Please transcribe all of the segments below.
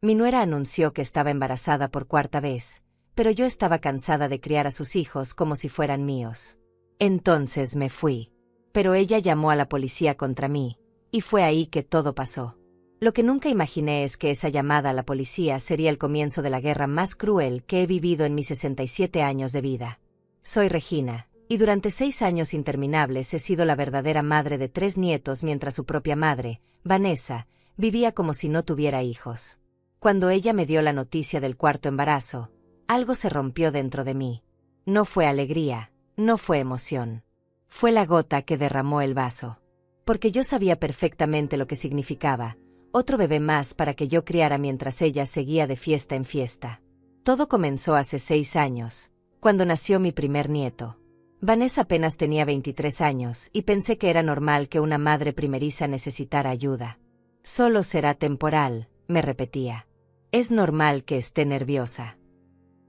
Mi nuera anunció que estaba embarazada por cuarta vez, pero yo estaba cansada de criar a sus hijos como si fueran míos. Entonces me fui. Pero ella llamó a la policía contra mí, y fue ahí que todo pasó. Lo que nunca imaginé es que esa llamada a la policía sería el comienzo de la guerra más cruel que he vivido en mis 67 años de vida. Soy Regina, y durante 6 años interminables he sido la verdadera madre de 3 nietos mientras su propia madre, Vanessa, vivía como si no tuviera hijos. Cuando ella me dio la noticia del cuarto embarazo, algo se rompió dentro de mí. No fue alegría, no fue emoción. Fue la gota que derramó el vaso. Porque yo sabía perfectamente lo que significaba, otro bebé más para que yo criara mientras ella seguía de fiesta en fiesta. Todo comenzó hace 6 años, cuando nació mi primer nieto. Vanessa apenas tenía 23 años y pensé que era normal que una madre primeriza necesitara ayuda. Solo será temporal, me repetía. Es normal que esté nerviosa.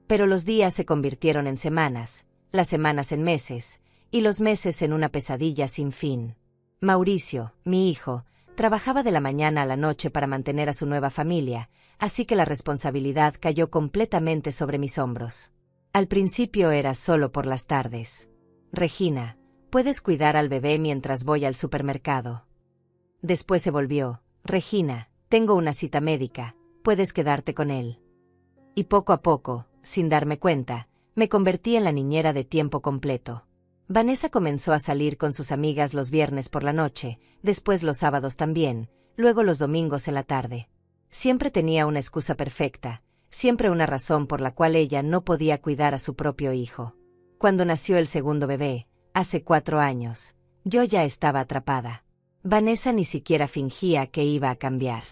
Pero los días se convirtieron en semanas, las semanas en meses, y los meses en una pesadilla sin fin. Mauricio, mi hijo, trabajaba de la mañana a la noche para mantener a su nueva familia, así que la responsabilidad cayó completamente sobre mis hombros. Al principio era solo por las tardes. Regina, ¿puedes cuidar al bebé mientras voy al supermercado? Después se volvió, Regina, tengo una cita médica, puedes quedarte con él. Y poco a poco, sin darme cuenta, me convertí en la niñera de tiempo completo. Vanessa comenzó a salir con sus amigas los viernes por la noche, después los sábados también, luego los domingos en la tarde. Siempre tenía una excusa perfecta, siempre una razón por la cual ella no podía cuidar a su propio hijo. Cuando nació el segundo bebé, hace 4 años, yo ya estaba atrapada. Vanessa ni siquiera fingía que iba a cambiar.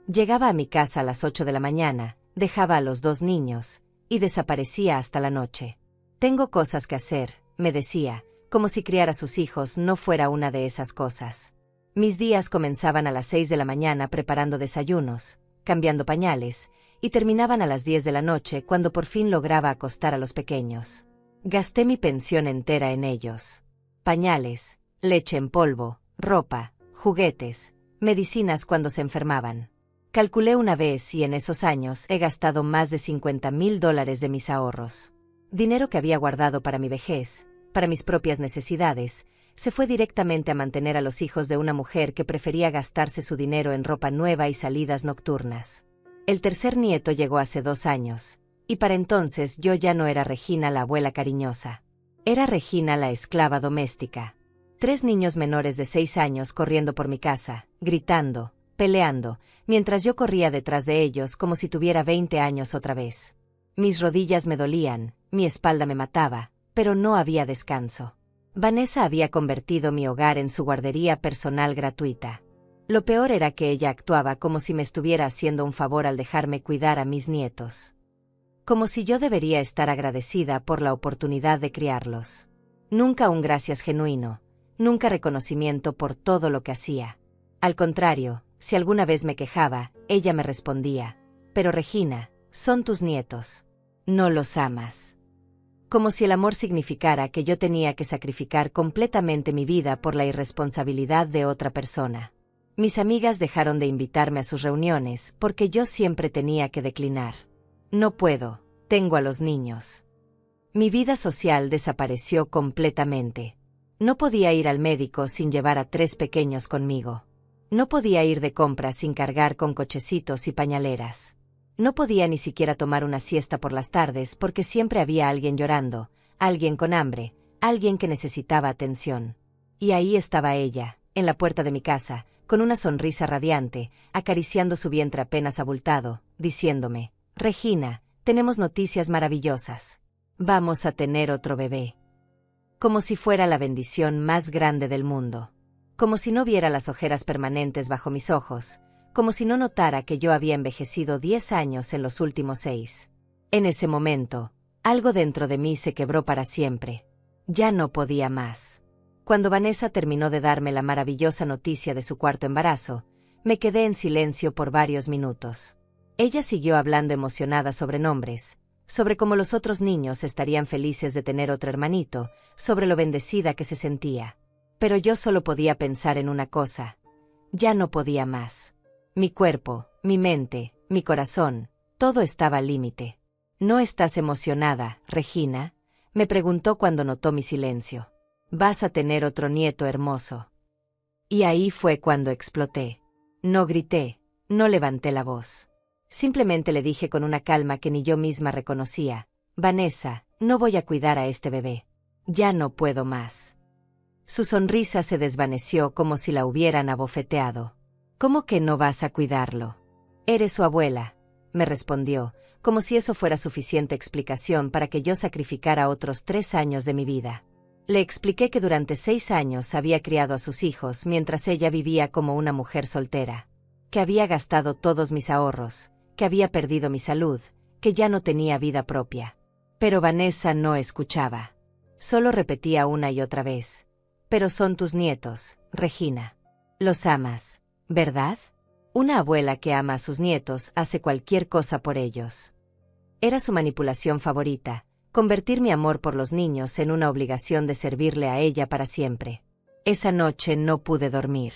Llegaba a mi casa a las 8 de la mañana, dejaba a los 2 niños, y desaparecía hasta la noche. Tengo cosas que hacer, me decía, como si criar a sus hijos no fuera una de esas cosas. Mis días comenzaban a las 6 de la mañana preparando desayunos, cambiando pañales, y terminaban a las 10 de la noche cuando por fin lograba acostar a los pequeños. Gasté mi pensión entera en ellos. Pañales, leche en polvo, ropa, juguetes, medicinas cuando se enfermaban. Calculé una vez y en esos años he gastado más de $50,000 de mis ahorros. Dinero que había guardado para mi vejez, para mis propias necesidades, se fue directamente a mantener a los hijos de una mujer que prefería gastarse su dinero en ropa nueva y salidas nocturnas. El tercer nieto llegó hace 2 años, y para entonces yo ya no era Regina la abuela cariñosa. Era Regina la esclava doméstica. 3 niños menores de 6 años corriendo por mi casa, gritando, peleando, mientras yo corría detrás de ellos como si tuviera 20 años otra vez. Mis rodillas me dolían, mi espalda me mataba, pero no había descanso. Vanessa había convertido mi hogar en su guardería personal gratuita. Lo peor era que ella actuaba como si me estuviera haciendo un favor al dejarme cuidar a mis nietos. Como si yo debería estar agradecida por la oportunidad de criarlos. Nunca un gracias genuino, nunca reconocimiento por todo lo que hacía. Al contrario, si alguna vez me quejaba, ella me respondía, «Pero Regina, son tus nietos. No los amas». Como si el amor significara que yo tenía que sacrificar completamente mi vida por la irresponsabilidad de otra persona. Mis amigas dejaron de invitarme a sus reuniones porque yo siempre tenía que declinar. No puedo, tengo a los niños. Mi vida social desapareció completamente. No podía ir al médico sin llevar a 3 pequeños conmigo. No podía ir de compras sin cargar con cochecitos y pañaleras. No podía ni siquiera tomar una siesta por las tardes porque siempre había alguien llorando, alguien con hambre, alguien que necesitaba atención. Y ahí estaba ella, en la puerta de mi casa, con una sonrisa radiante, acariciando su vientre apenas abultado, diciéndome, «Regina, tenemos noticias maravillosas. Vamos a tener otro bebé». Como si fuera la bendición más grande del mundo. Como si no viera las ojeras permanentes bajo mis ojos, como si no notara que yo había envejecido 10 años en los últimos 6. En ese momento, algo dentro de mí se quebró para siempre. Ya no podía más. Cuando Vanessa terminó de darme la maravillosa noticia de su cuarto embarazo, me quedé en silencio por varios minutos. Ella siguió hablando emocionada sobre nombres, sobre cómo los otros niños estarían felices de tener otro hermanito, sobre lo bendecida que se sentía. Pero yo solo podía pensar en una cosa. Ya no podía más. Mi cuerpo, mi mente, Mi corazón, todo estaba al límite. ¿No estás emocionada, Regina?, me preguntó cuando notó mi silencio. Vas a tener otro nieto hermoso. Y ahí fue cuando exploté. No grité, no levanté la voz. Simplemente le dije con una calma que ni yo misma reconocía: Vanessa, no voy a cuidar a este bebé. Ya no puedo más. Su sonrisa se desvaneció como si la hubieran abofeteado. ¿Cómo que no vas a cuidarlo? Eres su abuela, me respondió, como si eso fuera suficiente explicación para que yo sacrificara otros 3 años de mi vida. Le expliqué que durante 6 años había criado a sus hijos mientras ella vivía como una mujer soltera, que había gastado todos mis ahorros, que había perdido mi salud, que ya no tenía vida propia. Pero Vanessa no escuchaba. Solo repetía una y otra vez: pero son tus nietos, Regina. Los amas, ¿verdad? Una abuela que ama a sus nietos hace cualquier cosa por ellos. Era su manipulación favorita, convertir mi amor por los niños en una obligación de servirle a ella para siempre. Esa noche no pude dormir.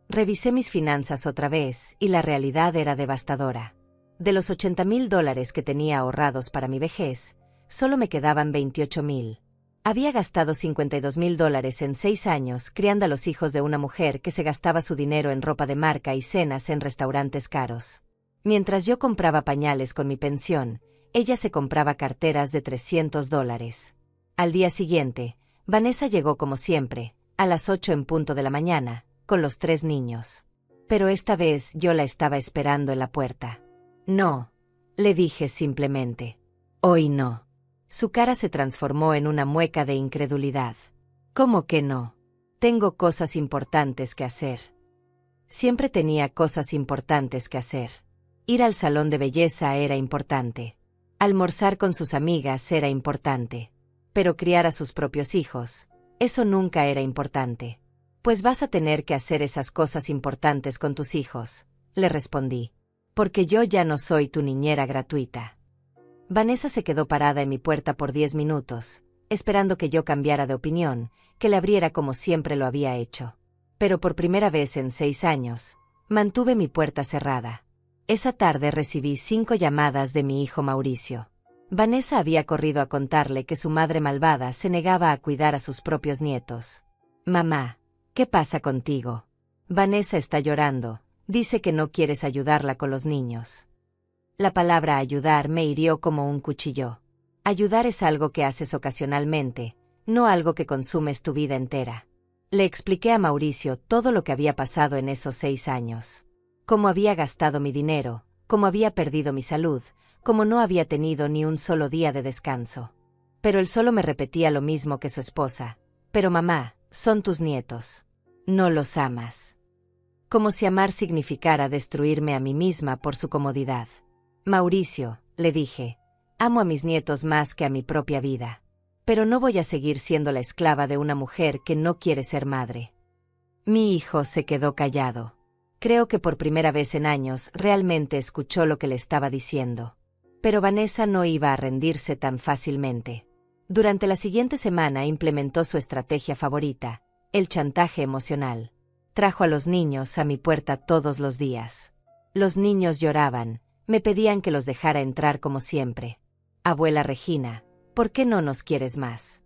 Revisé mis finanzas otra vez y la realidad era devastadora. De los $80,000 que tenía ahorrados para mi vejez, solo me quedaban $28,000. Había gastado $52,000 en 6 años criando a los hijos de una mujer que se gastaba su dinero en ropa de marca y cenas en restaurantes caros. Mientras yo compraba pañales con mi pensión, ella se compraba carteras de $300. Al día siguiente, Vanessa llegó como siempre, a las 8 en punto de la mañana, con los 3 niños. Pero esta vez yo la estaba esperando en la puerta. No, le dije simplemente. Hoy no. Su cara se transformó en una mueca de incredulidad. ¿Cómo que no? Tengo cosas importantes que hacer. Siempre tenía cosas importantes que hacer. Ir al salón de belleza era importante. Almorzar con sus amigas era importante. Pero criar a sus propios hijos, eso nunca era importante. Pues vas a tener que hacer esas cosas importantes con tus hijos, le respondí. Porque yo ya no soy tu niñera gratuita. Vanessa se quedó parada en mi puerta por 10 minutos, esperando que yo cambiara de opinión, que le abriera como siempre lo había hecho. Pero por primera vez en 6 años, mantuve mi puerta cerrada. Esa tarde recibí 5 llamadas de mi hijo Mauricio. Vanessa había corrido a contarle que su madre malvada se negaba a cuidar a sus propios nietos. Mamá, ¿qué pasa contigo? Vanessa está llorando, dice que no quieres ayudarla con los niños. La palabra ayudar me hirió como un cuchillo. Ayudar es algo que haces ocasionalmente, no algo que consumes tu vida entera. Le expliqué a Mauricio todo lo que había pasado en esos 6 años. Cómo había gastado mi dinero, cómo había perdido mi salud, cómo no había tenido ni un solo día de descanso. Pero él solo me repetía lo mismo que su esposa. Pero mamá, son tus nietos. No los amas. Como si amar significara destruirme a mí misma por su comodidad. Mauricio, le dije, amo a mis nietos más que a mi propia vida. Pero no voy a seguir siendo la esclava de una mujer que no quiere ser madre. Mi hijo se quedó callado. Creo que por primera vez en años realmente escuchó lo que le estaba diciendo. Pero Vanessa no iba a rendirse tan fácilmente. Durante la siguiente semana implementó su estrategia favorita, el chantaje emocional. Trajo a los niños a mi puerta todos los días. Los niños lloraban. Me pedían que los dejara entrar como siempre. Abuela Regina, ¿por qué no nos quieres más?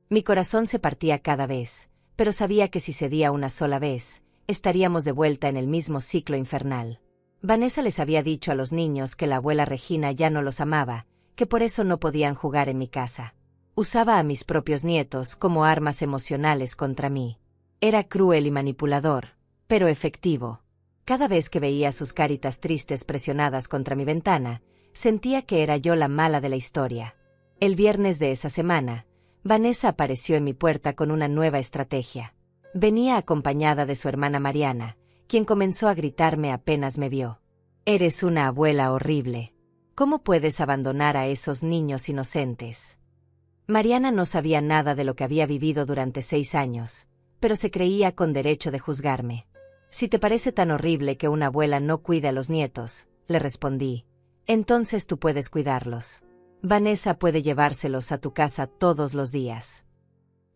Mi corazón se partía cada vez, pero sabía que si cedía una sola vez, estaríamos de vuelta en el mismo ciclo infernal. Vanessa les había dicho a los niños que la abuela Regina ya no los amaba, que por eso no podían jugar en mi casa. Usaba a mis propios nietos como armas emocionales contra mí. Era cruel y manipulador, pero efectivo. Cada vez que veía sus caritas tristes presionadas contra mi ventana, sentía que era yo la mala de la historia. El viernes de esa semana, Vanessa apareció en mi puerta con una nueva estrategia. Venía acompañada de su hermana Mariana, quien comenzó a gritarme apenas me vio. Eres una abuela horrible. ¿Cómo puedes abandonar a esos niños inocentes? Mariana no sabía nada de lo que había vivido durante 6 años, pero se creía con derecho de juzgarme. Si te parece tan horrible que una abuela no cuide a los nietos, le respondí, entonces tú puedes cuidarlos. Vanessa puede llevárselos a tu casa todos los días.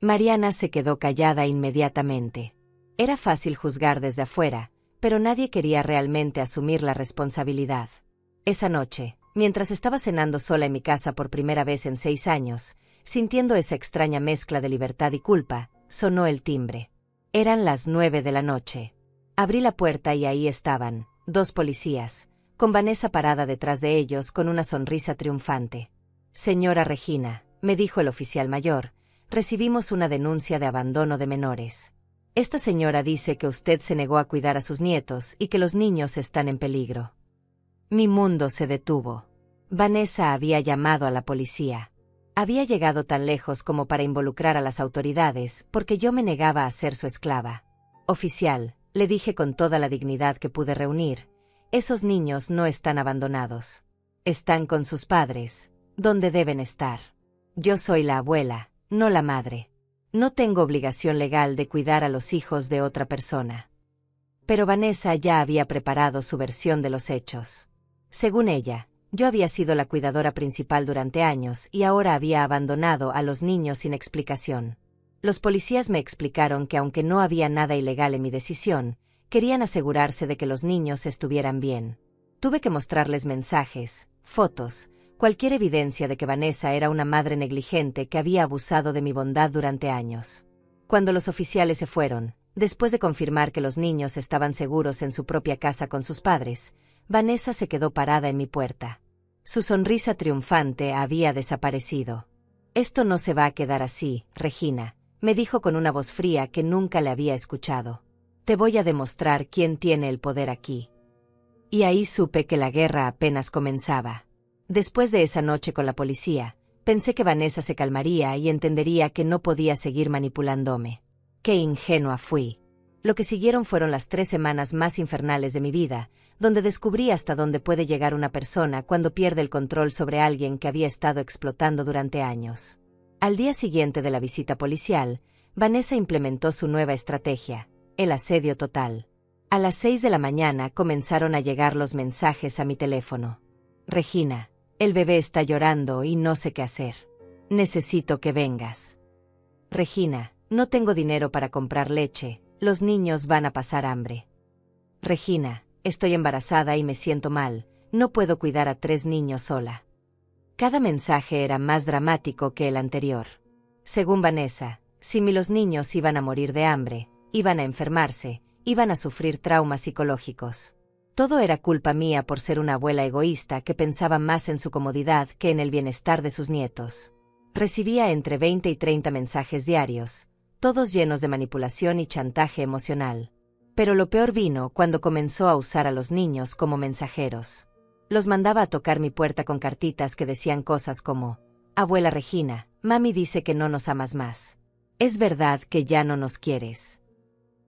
Mariana se quedó callada inmediatamente. Era fácil juzgar desde afuera, pero nadie quería realmente asumir la responsabilidad. Esa noche, mientras estaba cenando sola en mi casa por primera vez en 6 años, sintiendo esa extraña mezcla de libertad y culpa, sonó el timbre. Eran las 9 de la noche. Abrí la puerta y ahí estaban, 2 policías, con Vanessa parada detrás de ellos con una sonrisa triunfante. Señora Regina, me dijo el oficial mayor, recibimos una denuncia de abandono de menores. Esta señora dice que usted se negó a cuidar a sus nietos y que los niños están en peligro. Mi mundo se detuvo. Vanessa había llamado a la policía. Había llegado tan lejos como para involucrar a las autoridades porque yo me negaba a ser su esclava. Oficial, le dije con toda la dignidad que pude reunir, esos niños no están abandonados. Están con sus padres, donde deben estar. Yo soy la abuela, no la madre. No tengo obligación legal de cuidar a los hijos de otra persona. Pero Vanessa ya había preparado su versión de los hechos. Según ella, yo había sido la cuidadora principal durante años y ahora había abandonado a los niños sin explicación. Los policías me explicaron que aunque no había nada ilegal en mi decisión, querían asegurarse de que los niños estuvieran bien. Tuve que mostrarles mensajes, fotos, cualquier evidencia de que Vanessa era una madre negligente que había abusado de mi bondad durante años. Cuando los oficiales se fueron, después de confirmar que los niños estaban seguros en su propia casa con sus padres, Vanessa se quedó parada en mi puerta. Su sonrisa triunfante había desaparecido. Esto no se va a quedar así, Regina, me dijo con una voz fría que nunca le había escuchado. Te voy a demostrar quién tiene el poder aquí. Y ahí supe que la guerra apenas comenzaba. Después de esa noche con la policía, pensé que Vanessa se calmaría y entendería que no podía seguir manipulándome. Qué ingenua fui. Lo que siguieron fueron las 3 semanas más infernales de mi vida, donde descubrí hasta dónde puede llegar una persona cuando pierde el control sobre alguien que había estado explotando durante años. Al día siguiente de la visita policial, Vanessa implementó su nueva estrategia, el asedio total. A las 6 de la mañana comenzaron a llegar los mensajes a mi teléfono. Regina, el bebé está llorando y no sé qué hacer. Necesito que vengas. Regina, no tengo dinero para comprar leche, los niños van a pasar hambre. Regina, estoy embarazada y me siento mal, no puedo cuidar a 3 niños sola. Cada mensaje era más dramático que el anterior. Según Vanessa, si los niños iban a morir de hambre, iban a enfermarse, iban a sufrir traumas psicológicos. Todo era culpa mía por ser una abuela egoísta que pensaba más en su comodidad que en el bienestar de sus nietos. Recibía entre 20 y 30 mensajes diarios, todos llenos de manipulación y chantaje emocional. Pero lo peor vino cuando comenzó a usar a los niños como mensajeros. Los mandaba a tocar mi puerta con cartitas que decían cosas como: Abuela Regina, mami dice que no nos amas más. Es verdad que ya no nos quieres.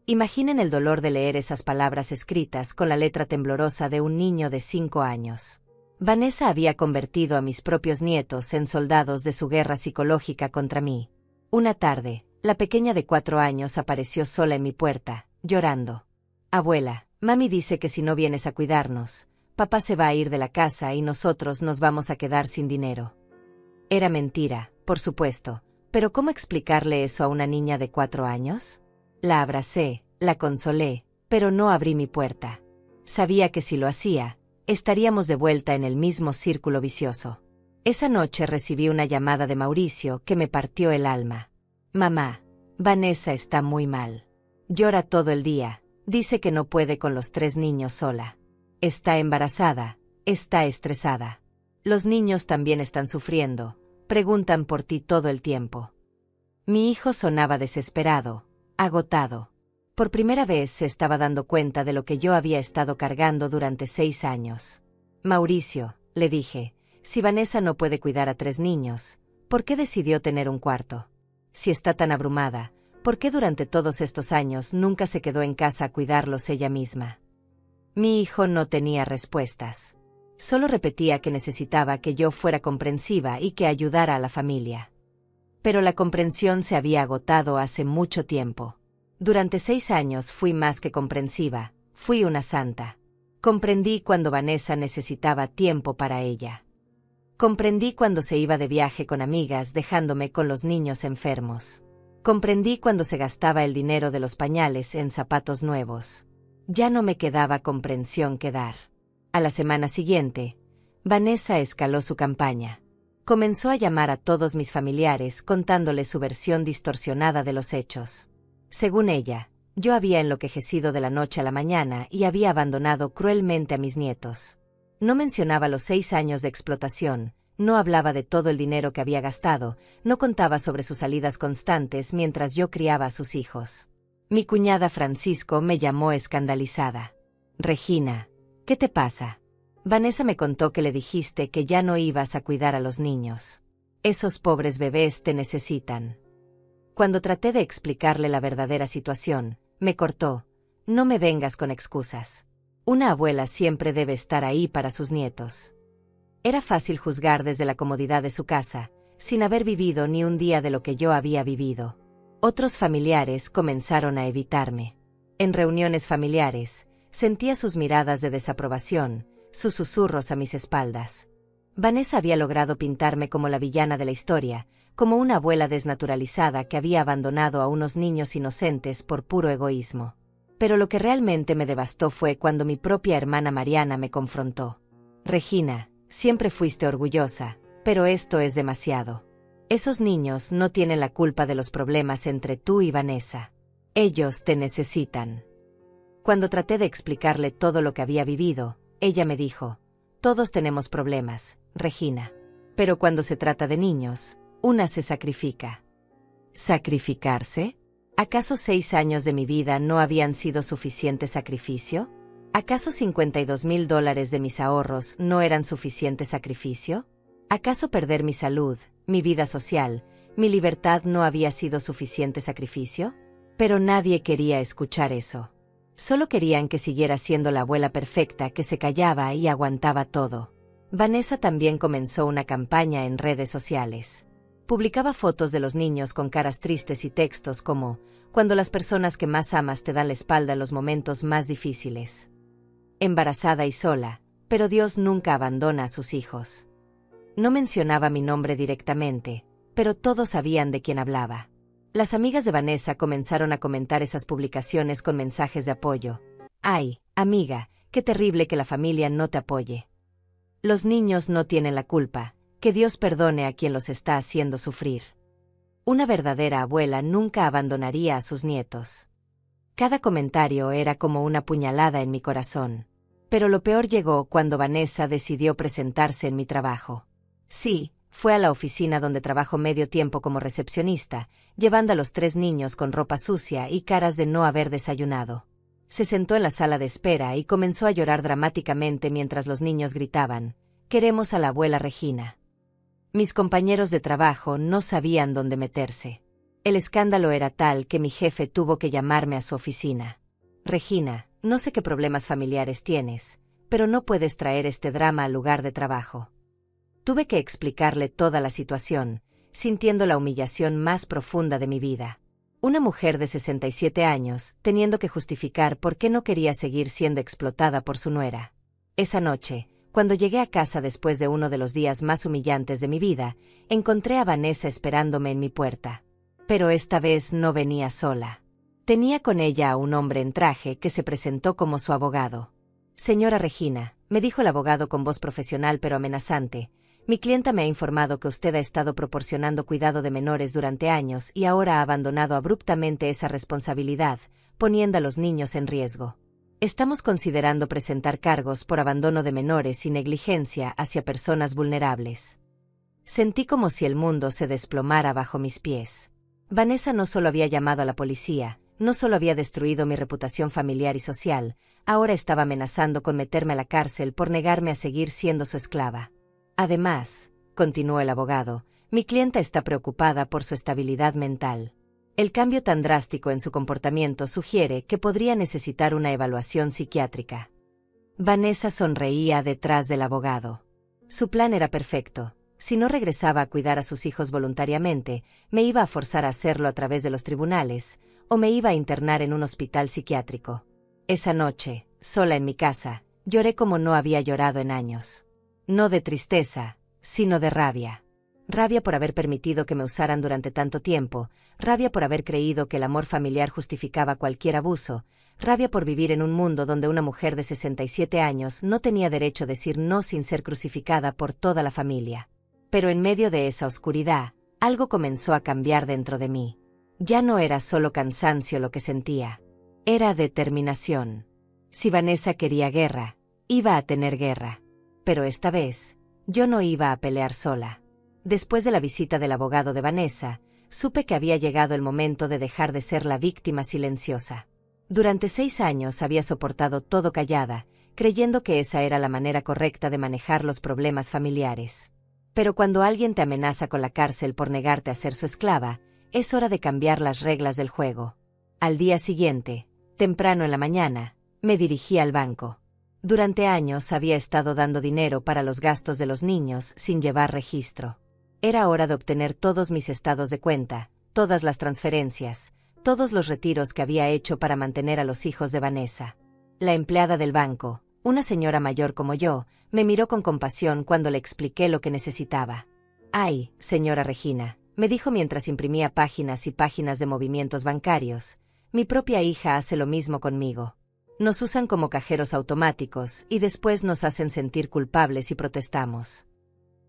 Imaginen el dolor de leer esas palabras escritas con la letra temblorosa de un niño de 5 años. Vanessa había convertido a mis propios nietos en soldados de su guerra psicológica contra mí. Una tarde, la pequeña de 4 años apareció sola en mi puerta, llorando. Abuela, mami dice que si no vienes a cuidarnos, papá se va a ir de la casa y nosotros nos vamos a quedar sin dinero. Era mentira, por supuesto, pero ¿cómo explicarle eso a una niña de 4 años? La abracé, la consolé, pero no abrí mi puerta. Sabía que si lo hacía, estaríamos de vuelta en el mismo círculo vicioso. Esa noche recibí una llamada de Mauricio que me partió el alma. Mamá, Vanessa está muy mal. Llora todo el día, dice que no puede con los 3 niños sola. Está embarazada, está estresada. Los niños también están sufriendo, preguntan por ti todo el tiempo. Mi hijo sonaba desesperado, agotado. Por primera vez se estaba dando cuenta de lo que yo había estado cargando durante 6 años. Mauricio, le dije, si Vanessa no puede cuidar a 3 niños, ¿por qué decidió tener un cuarto? Si está tan abrumada, ¿por qué durante todos estos años nunca se quedó en casa a cuidarlos ella misma? Mi hijo no tenía respuestas. Solo repetía que necesitaba que yo fuera comprensiva y que ayudara a la familia. Pero la comprensión se había agotado hace mucho tiempo. Durante 6 años fui más que comprensiva, fui una santa. Comprendí cuando Vanessa necesitaba tiempo para ella. Comprendí cuando se iba de viaje con amigas dejándome con los niños enfermos. Comprendí cuando se gastaba el dinero de los pañales en zapatos nuevos. Ya no me quedaba comprensión que dar. A la semana siguiente, Vanessa escaló su campaña. Comenzó a llamar a todos mis familiares contándoles su versión distorsionada de los hechos. Según ella, yo había enloquecido de la noche a la mañana y había abandonado cruelmente a mis nietos. No mencionaba los 6 años de explotación, no hablaba de todo el dinero que había gastado, no contaba sobre sus salidas constantes mientras yo criaba a sus hijos. Mi cuñada Francisco me llamó escandalizada. Regina, ¿qué te pasa? Vanessa me contó que le dijiste que ya no ibas a cuidar a los niños. Esos pobres bebés te necesitan. Cuando traté de explicarle la verdadera situación, me cortó. No me vengas con excusas. Una abuela siempre debe estar ahí para sus nietos. Era fácil juzgar desde la comodidad de su casa, sin haber vivido ni un día de lo que yo había vivido. Otros familiares comenzaron a evitarme. En reuniones familiares, sentía sus miradas de desaprobación, sus susurros a mis espaldas. Vanessa había logrado pintarme como la villana de la historia, como una abuela desnaturalizada que había abandonado a unos niños inocentes por puro egoísmo. Pero lo que realmente me devastó fue cuando mi propia hermana Mariana me confrontó. Regina, siempre fuiste orgullosa, pero esto es demasiado. Esos niños no tienen la culpa de los problemas entre tú y Vanessa. Ellos te necesitan. Cuando traté de explicarle todo lo que había vivido, ella me dijo, todos tenemos problemas, Regina. Pero cuando se trata de niños, una se sacrifica. ¿Sacrificarse? ¿Acaso 6 años de mi vida no habían sido suficiente sacrificio? ¿Acaso $52,000 de mis ahorros no eran suficiente sacrificio? ¿Acaso perder mi salud, mi vida social, mi libertad no había sido suficiente sacrificio? Pero nadie quería escuchar eso. Solo querían que siguiera siendo la abuela perfecta que se callaba y aguantaba todo. Vanessa también comenzó una campaña en redes sociales. Publicaba fotos de los niños con caras tristes y textos como, cuando las personas que más amas te dan la espalda en los momentos más difíciles. Embarazada y sola, pero Dios nunca abandona a sus hijos. No mencionaba mi nombre directamente, pero todos sabían de quién hablaba. Las amigas de Vanessa comenzaron a comentar esas publicaciones con mensajes de apoyo. Ay, amiga, qué terrible que la familia no te apoye. Los niños no tienen la culpa, que Dios perdone a quien los está haciendo sufrir. Una verdadera abuela nunca abandonaría a sus nietos. Cada comentario era como una puñalada en mi corazón. Pero lo peor llegó cuando Vanessa decidió presentarse en mi trabajo. Sí, fue a la oficina donde trabajo medio tiempo como recepcionista, llevando a los 3 niños con ropa sucia y caras de no haber desayunado. Se sentó en la sala de espera y comenzó a llorar dramáticamente mientras los niños gritaban, «Queremos a la abuela Regina». Mis compañeros de trabajo no sabían dónde meterse. El escándalo era tal que mi jefe tuvo que llamarme a su oficina. «Regina, no sé qué problemas familiares tienes, pero no puedes traer este drama al lugar de trabajo». Tuve que explicarle toda la situación, sintiendo la humillación más profunda de mi vida. Una mujer de 67 años, teniendo que justificar por qué no quería seguir siendo explotada por su nuera. Esa noche, cuando llegué a casa después de uno de los días más humillantes de mi vida, encontré a Vanessa esperándome en mi puerta. Pero esta vez no venía sola. Tenía con ella a un hombre en traje que se presentó como su abogado. «Señora Regina», me dijo el abogado con voz profesional pero amenazante, «mi clienta me ha informado que usted ha estado proporcionando cuidado de menores durante años y ahora ha abandonado abruptamente esa responsabilidad, poniendo a los niños en riesgo. Estamos considerando presentar cargos por abandono de menores y negligencia hacia personas vulnerables». Sentí como si el mundo se desplomara bajo mis pies. Vanessa no solo había llamado a la policía, no solo había destruido mi reputación familiar y social, ahora estaba amenazando con meterme a la cárcel por negarme a seguir siendo su esclava. Además, continuó el abogado, mi clienta está preocupada por su estabilidad mental. El cambio tan drástico en su comportamiento sugiere que podría necesitar una evaluación psiquiátrica. Vanessa sonreía detrás del abogado. Su plan era perfecto. Si no regresaba a cuidar a sus hijos voluntariamente, me iba a forzar a hacerlo a través de los tribunales, o me iba a internar en un hospital psiquiátrico. Esa noche, sola en mi casa, lloré como no había llorado en años. No de tristeza, sino de rabia. Rabia por haber permitido que me usaran durante tanto tiempo, rabia por haber creído que el amor familiar justificaba cualquier abuso, rabia por vivir en un mundo donde una mujer de 67 años no tenía derecho a decir no sin ser crucificada por toda la familia. Pero en medio de esa oscuridad, algo comenzó a cambiar dentro de mí. Ya no era solo cansancio lo que sentía. Era determinación. Si Vanessa quería guerra, iba a tener guerra. Pero esta vez, yo no iba a pelear sola. Después de la visita del abogado de Vanessa, supe que había llegado el momento de dejar de ser la víctima silenciosa. Durante 6 años había soportado todo callada, creyendo que esa era la manera correcta de manejar los problemas familiares. Pero cuando alguien te amenaza con la cárcel por negarte a ser su esclava, es hora de cambiar las reglas del juego. Al día siguiente, temprano en la mañana, me dirigí al banco. Durante años había estado dando dinero para los gastos de los niños sin llevar registro. Era hora de obtener todos mis estados de cuenta, todas las transferencias, todos los retiros que había hecho para mantener a los hijos de Vanessa. La empleada del banco, una señora mayor como yo, me miró con compasión cuando le expliqué lo que necesitaba. «Ay, señora Regina», me dijo mientras imprimía páginas y páginas de movimientos bancarios, «mi propia hija hace lo mismo conmigo. Nos usan como cajeros automáticos y después nos hacen sentir culpables y protestamos».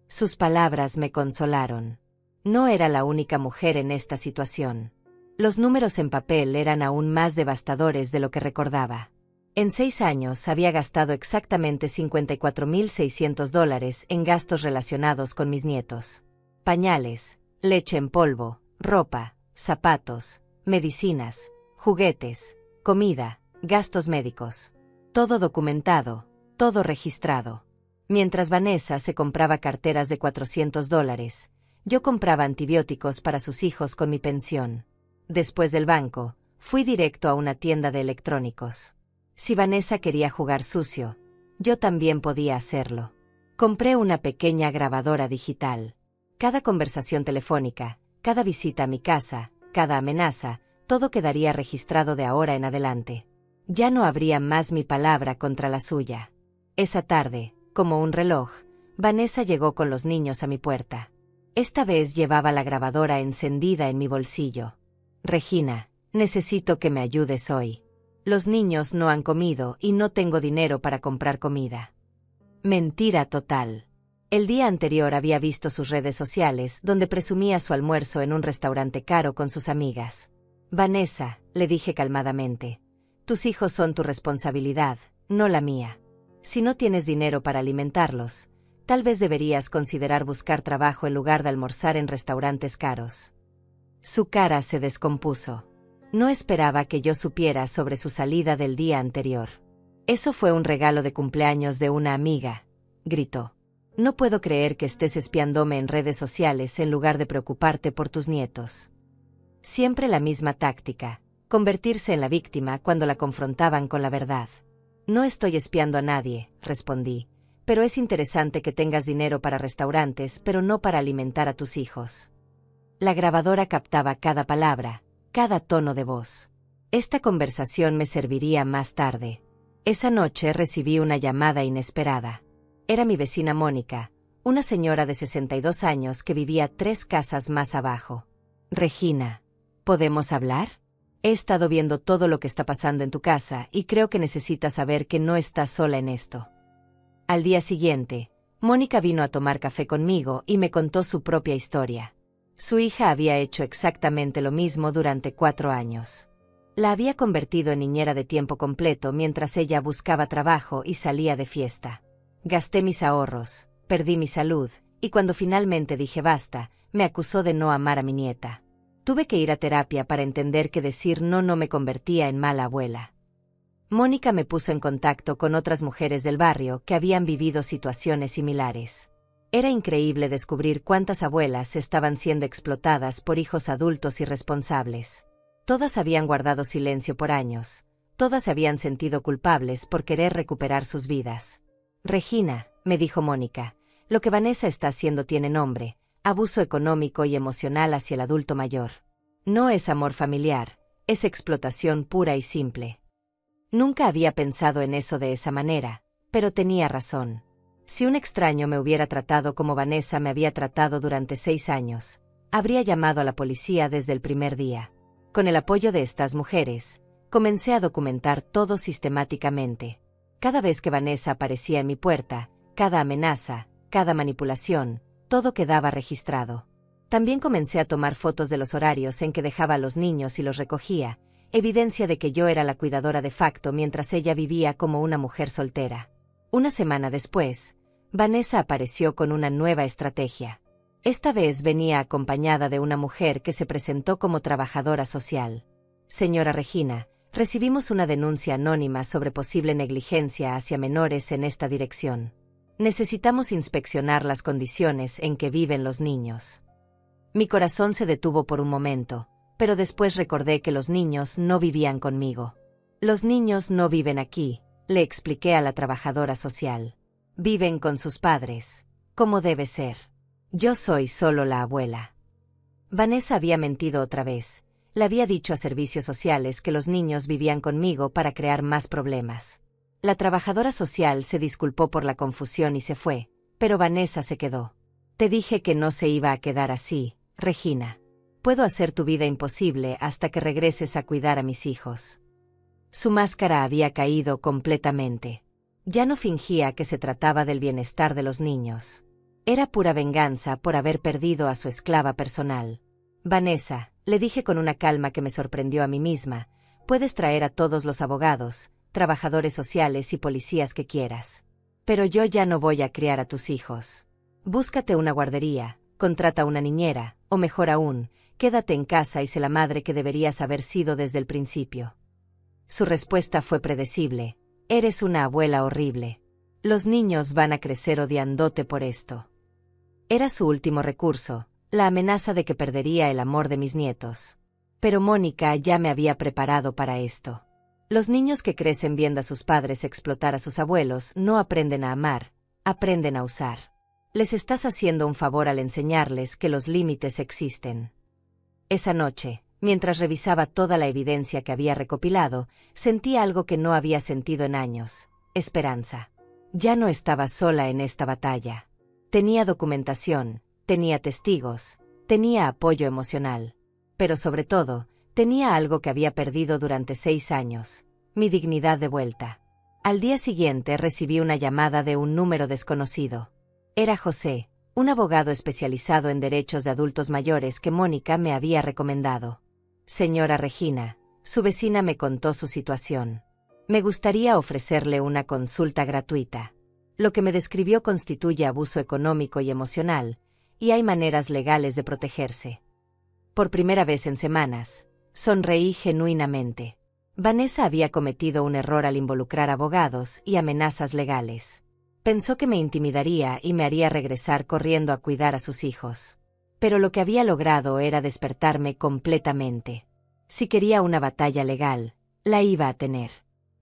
Sus palabras me consolaron. No era la única mujer en esta situación. Los números en papel eran aún más devastadores de lo que recordaba. En 6 años había gastado exactamente $54,600 en gastos relacionados con mis nietos. Pañales, leche en polvo, ropa, zapatos, medicinas, juguetes, comida, gastos médicos. Todo documentado, todo registrado. Mientras Vanessa se compraba carteras de $400, yo compraba antibióticos para sus hijos con mi pensión. Después del banco, fui directo a una tienda de electrónicos. Si Vanessa quería jugar sucio, yo también podía hacerlo. Compré una pequeña grabadora digital. Cada conversación telefónica, cada visita a mi casa, cada amenaza, todo quedaría registrado de ahora en adelante. Ya no habría más mi palabra contra la suya. Esa tarde, como un reloj, Vanessa llegó con los niños a mi puerta. Esta vez llevaba la grabadora encendida en mi bolsillo. «Regina, necesito que me ayudes hoy. Los niños no han comido y no tengo dinero para comprar comida». Mentira total. El día anterior había visto sus redes sociales donde presumía su almuerzo en un restaurante caro con sus amigas. «Vanessa», le dije calmadamente, «tus hijos son tu responsabilidad, no la mía. Si no tienes dinero para alimentarlos, tal vez deberías considerar buscar trabajo en lugar de almorzar en restaurantes caros». Su cara se descompuso. No esperaba que yo supiera sobre su salida del día anterior. «Eso fue un regalo de cumpleaños de una amiga», gritó. «No puedo creer que estés espiándome en redes sociales en lugar de preocuparte por tus nietos». Siempre la misma táctica, convertirse en la víctima cuando la confrontaban con la verdad. «No estoy espiando a nadie», respondí, «pero es interesante que tengas dinero para restaurantes, pero no para alimentar a tus hijos». La grabadora captaba cada palabra, cada tono de voz. Esta conversación me serviría más tarde. Esa noche recibí una llamada inesperada. Era mi vecina Mónica, una señora de 62 años que vivía 3 casas más abajo. «Regina, ¿podemos hablar? He estado viendo todo lo que está pasando en tu casa y creo que necesitas saber que no estás sola en esto». Al día siguiente, Mónica vino a tomar café conmigo y me contó su propia historia. Su hija había hecho exactamente lo mismo durante 4 años. La había convertido en niñera de tiempo completo mientras ella buscaba trabajo y salía de fiesta. Gasté mis ahorros, perdí mi salud, y cuando finalmente dije basta, me acusó de no amar a mi nieta. Tuve que ir a terapia para entender que decir no me convertía en mala abuela. Mónica me puso en contacto con otras mujeres del barrio que habían vivido situaciones similares. Era increíble descubrir cuántas abuelas estaban siendo explotadas por hijos adultos irresponsables. Todas habían guardado silencio por años. Todas se habían sentido culpables por querer recuperar sus vidas. «Regina», me dijo Mónica, «lo que Vanessa está haciendo tiene nombre: abuso económico y emocional hacia el adulto mayor. No es amor familiar, es explotación pura y simple». Nunca había pensado en eso de esa manera, pero tenía razón. Si un extraño me hubiera tratado como Vanessa me había tratado durante 6 años, habría llamado a la policía desde el primer día. Con el apoyo de estas mujeres, comencé a documentar todo sistemáticamente. Cada vez que Vanessa aparecía en mi puerta, cada amenaza, cada manipulación, todo quedaba registrado. También comencé a tomar fotos de los horarios en que dejaba a los niños y los recogía, evidencia de que yo era la cuidadora de facto mientras ella vivía como una mujer soltera. Una semana después, Vanessa apareció con una nueva estrategia. Esta vez venía acompañada de una mujer que se presentó como trabajadora social. Señora Regina, recibimos una denuncia anónima sobre posible negligencia hacia menores en esta dirección. Necesitamos inspeccionar las condiciones en que viven los niños. Mi corazón se detuvo por un momento, pero después recordé que los niños no vivían conmigo. Los niños no viven aquí, le expliqué a la trabajadora social. Viven con sus padres, como debe ser. Yo soy solo la abuela. Vanessa había mentido otra vez. Le había dicho a servicios sociales que los niños vivían conmigo para crear más problemas. La trabajadora social se disculpó por la confusión y se fue, pero Vanessa se quedó. Te dije que no se iba a quedar así, Regina. Puedo hacer tu vida imposible hasta que regreses a cuidar a mis hijos. Su máscara había caído completamente. Ya no fingía que se trataba del bienestar de los niños. Era pura venganza por haber perdido a su esclava personal. Vanessa, le dije con una calma que me sorprendió a mí misma, puedes traer a todos los abogados, trabajadores sociales y policías que quieras. Pero yo ya no voy a criar a tus hijos. Búscate una guardería, contrata una niñera, o mejor aún, quédate en casa y sé la madre que deberías haber sido desde el principio. Su respuesta fue predecible. Eres una abuela horrible. Los niños van a crecer odiándote por esto. Era su último recurso, la amenaza de que perdería el amor de mis nietos. Pero Mónica ya me había preparado para esto. Los niños que crecen viendo a sus padres explotar a sus abuelos no aprenden a amar, aprenden a usar. Les estás haciendo un favor al enseñarles que los límites existen. Esa noche, mientras revisaba toda la evidencia que había recopilado, sentí algo que no había sentido en años: esperanza. Ya no estaba sola en esta batalla. Tenía documentación, tenía testigos, tenía apoyo emocional. Pero sobre todo, tenía algo que había perdido durante 6 años: mi dignidad de vuelta. Al día siguiente recibí una llamada de un número desconocido. Era José, un abogado especializado en derechos de adultos mayores que Mónica me había recomendado. Señora Regina, su vecina me contó su situación. Me gustaría ofrecerle una consulta gratuita. Lo que me describió constituye abuso económico y emocional, y hay maneras legales de protegerse. Por primera vez en semanas, sonreí genuinamente. Vanessa había cometido un error al involucrar abogados y amenazas legales. Pensó que me intimidaría y me haría regresar corriendo a cuidar a sus hijos. Pero lo que había logrado era despertarme completamente. Si quería una batalla legal, la iba a tener.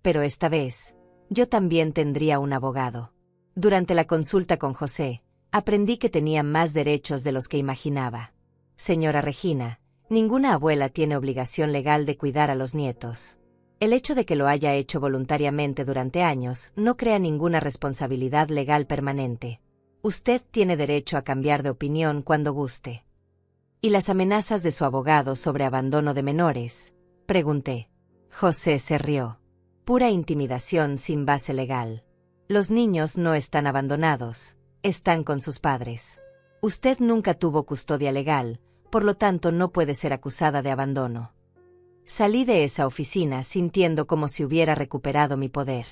Pero esta vez, yo también tendría un abogado. Durante la consulta con José, aprendí que tenía más derechos de los que imaginaba. Señora Regina, ninguna abuela tiene obligación legal de cuidar a los nietos. El hecho de que lo haya hecho voluntariamente durante años no crea ninguna responsabilidad legal permanente. Usted tiene derecho a cambiar de opinión cuando guste. ¿Y las amenazas de su abogado sobre abandono de menores?, pregunté. José se rió. Pura intimidación sin base legal. Los niños no están abandonados, están con sus padres. Usted nunca tuvo custodia legal, por lo tanto no puede ser acusada de abandono. Salí de esa oficina sintiendo como si hubiera recuperado mi poder.